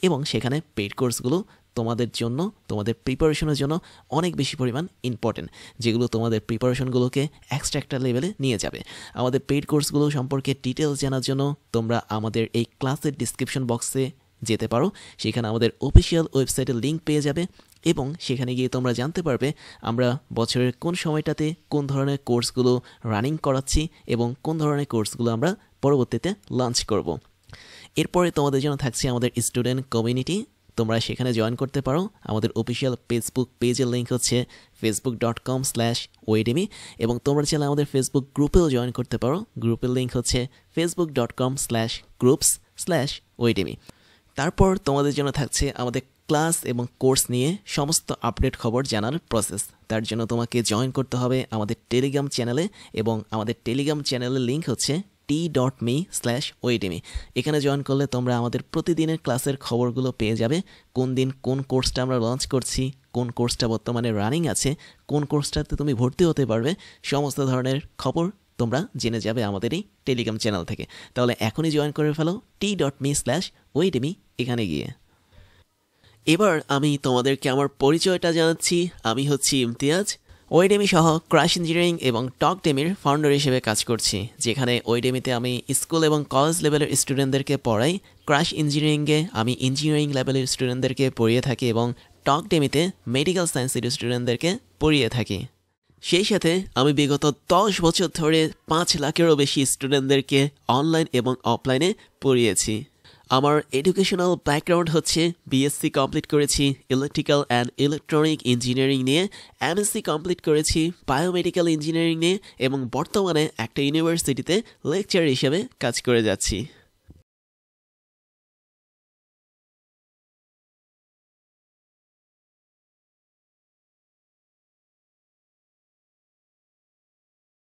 এবং সেখানে পেইড কোর্সগুলো তোমাদের জন্য, তোমাদের প্রিপারেশনের জন্য অনেক বেশি পরিমাণ ইম্পর্টেন্ট, যেগুলো তোমাদের প্রিপারেশনগুলোকে এক্সট্রা একটা লেভেলে নিয়ে যাবে। আমাদের পেইড কোর্সগুলো সম্পর্কে ডিটেলস জানার জন্য তোমরা আমাদের এই ক্লাসের ডিসক্রিপশন বক্সে যেতে পারো। সেখানে আমাদের অফিসিয়াল ওয়েবসাইটের লিঙ্ক পেয়ে যাবে, এবং সেখানে গিয়ে তোমরা জানতে পারবে আমরা বছরের কোন সময়টাতে কোন ধরনের কোর্সগুলো রানিং করাচ্ছি এবং কোন ধরনের কোর্সগুলো আমরা পরবর্তীতে লঞ্চ করব। এরপরে তোমাদের জন্য থাকছে আমাদের স্টুডেন্ট কমিউনিটি। তোমরা সেখানে জয়েন করতে পারো। আমাদের অফিসিয়াল ফেসবুক পেজের লিঙ্ক হচ্ছে facebook.com/oedemy, এবং তোমরা চাইলে আমাদের ফেসবুক গ্রুপেও জয়েন করতে পারো। গ্রুপের লিঙ্ক হচ্ছে facebook.com/groups/oedemy। তারপর তোমাদের জন্য থাকছে আমাদের ক্লাস এবং কোর্স নিয়ে সমস্ত আপডেট খবর জানার প্রসেস। তার জন্য তোমাকে জয়েন করতে হবে আমাদের টেলিগ্রাম চ্যানেলে, এবং আমাদের টেলিগ্রাম চ্যানেলের লিঙ্ক হচ্ছে t.me/oedemy। এখানে জয়েন করলে তোমরা আমাদের প্রতিদিনের ক্লাসের খবরগুলো পেয়ে যাবে। কোন দিন কোন কোর্সটা আমরা লঞ্চ করছি, কোন কোর্সটা বর্তমানে রানিং আছে, কোন কোর্সটাতে তুমি ভর্তি হতে পারবে, সমস্ত ধরনের খবর তোমরা জেনে যাবে আমাদের এই টেলিগ্রাম চ্যানেল থেকে। তাহলে এখনই জয়েন করে ফেলো t.me/oedemy এখানে গিয়ে। এবার আমি তোমাদেরকে আমার পরিচয়টা জানাচ্ছি। আমি হচ্ছি ইমতিয়াজ, ওয়েডেমি সহ ক্রাশ ইঞ্জিনিয়ারিং এবং টকডেমির ফাউন্ডার হিসেবে কাজ করছি, যেখানে ওয়েডেমিতে আমি স্কুল এবং কলেজ লেভেলের স্টুডেন্টদেরকে পড়াই, ক্রাশ ইঞ্জিনিয়ারিংয়ে আমি ইঞ্জিনিয়ারিং লেভেলের স্টুডেন্টদেরকে পড়িয়ে থাকি, এবং টকডেমিতে মেডিকেল সায়েন্সের স্টুডেন্টদেরকে পড়িয়ে থাকি। সেই সাথে আমি বিগত 10 বছর ধরে 5 লাখেরও বেশি স্টুডেন্টদেরকে অনলাইন এবং অফলাইনে পড়িয়েছি। আমার এডুকেশনাল ব্যাকগ্রাউন্ড হচ্ছে বিএসসি কমপ্লিট করেছি ইলেকট্রিক্যাল অ্যান্ড ইলেকট্রনিক ইঞ্জিনিয়ারিং নিয়ে, এমএসসি কমপ্লিট করেছি বায়োমেডিক্যাল ইঞ্জিনিয়ারিং নিয়ে, এবং বর্তমানে একটা ইউনিভার্সিটিতে লেকচার হিসেবে কাজ করে যাচ্ছি।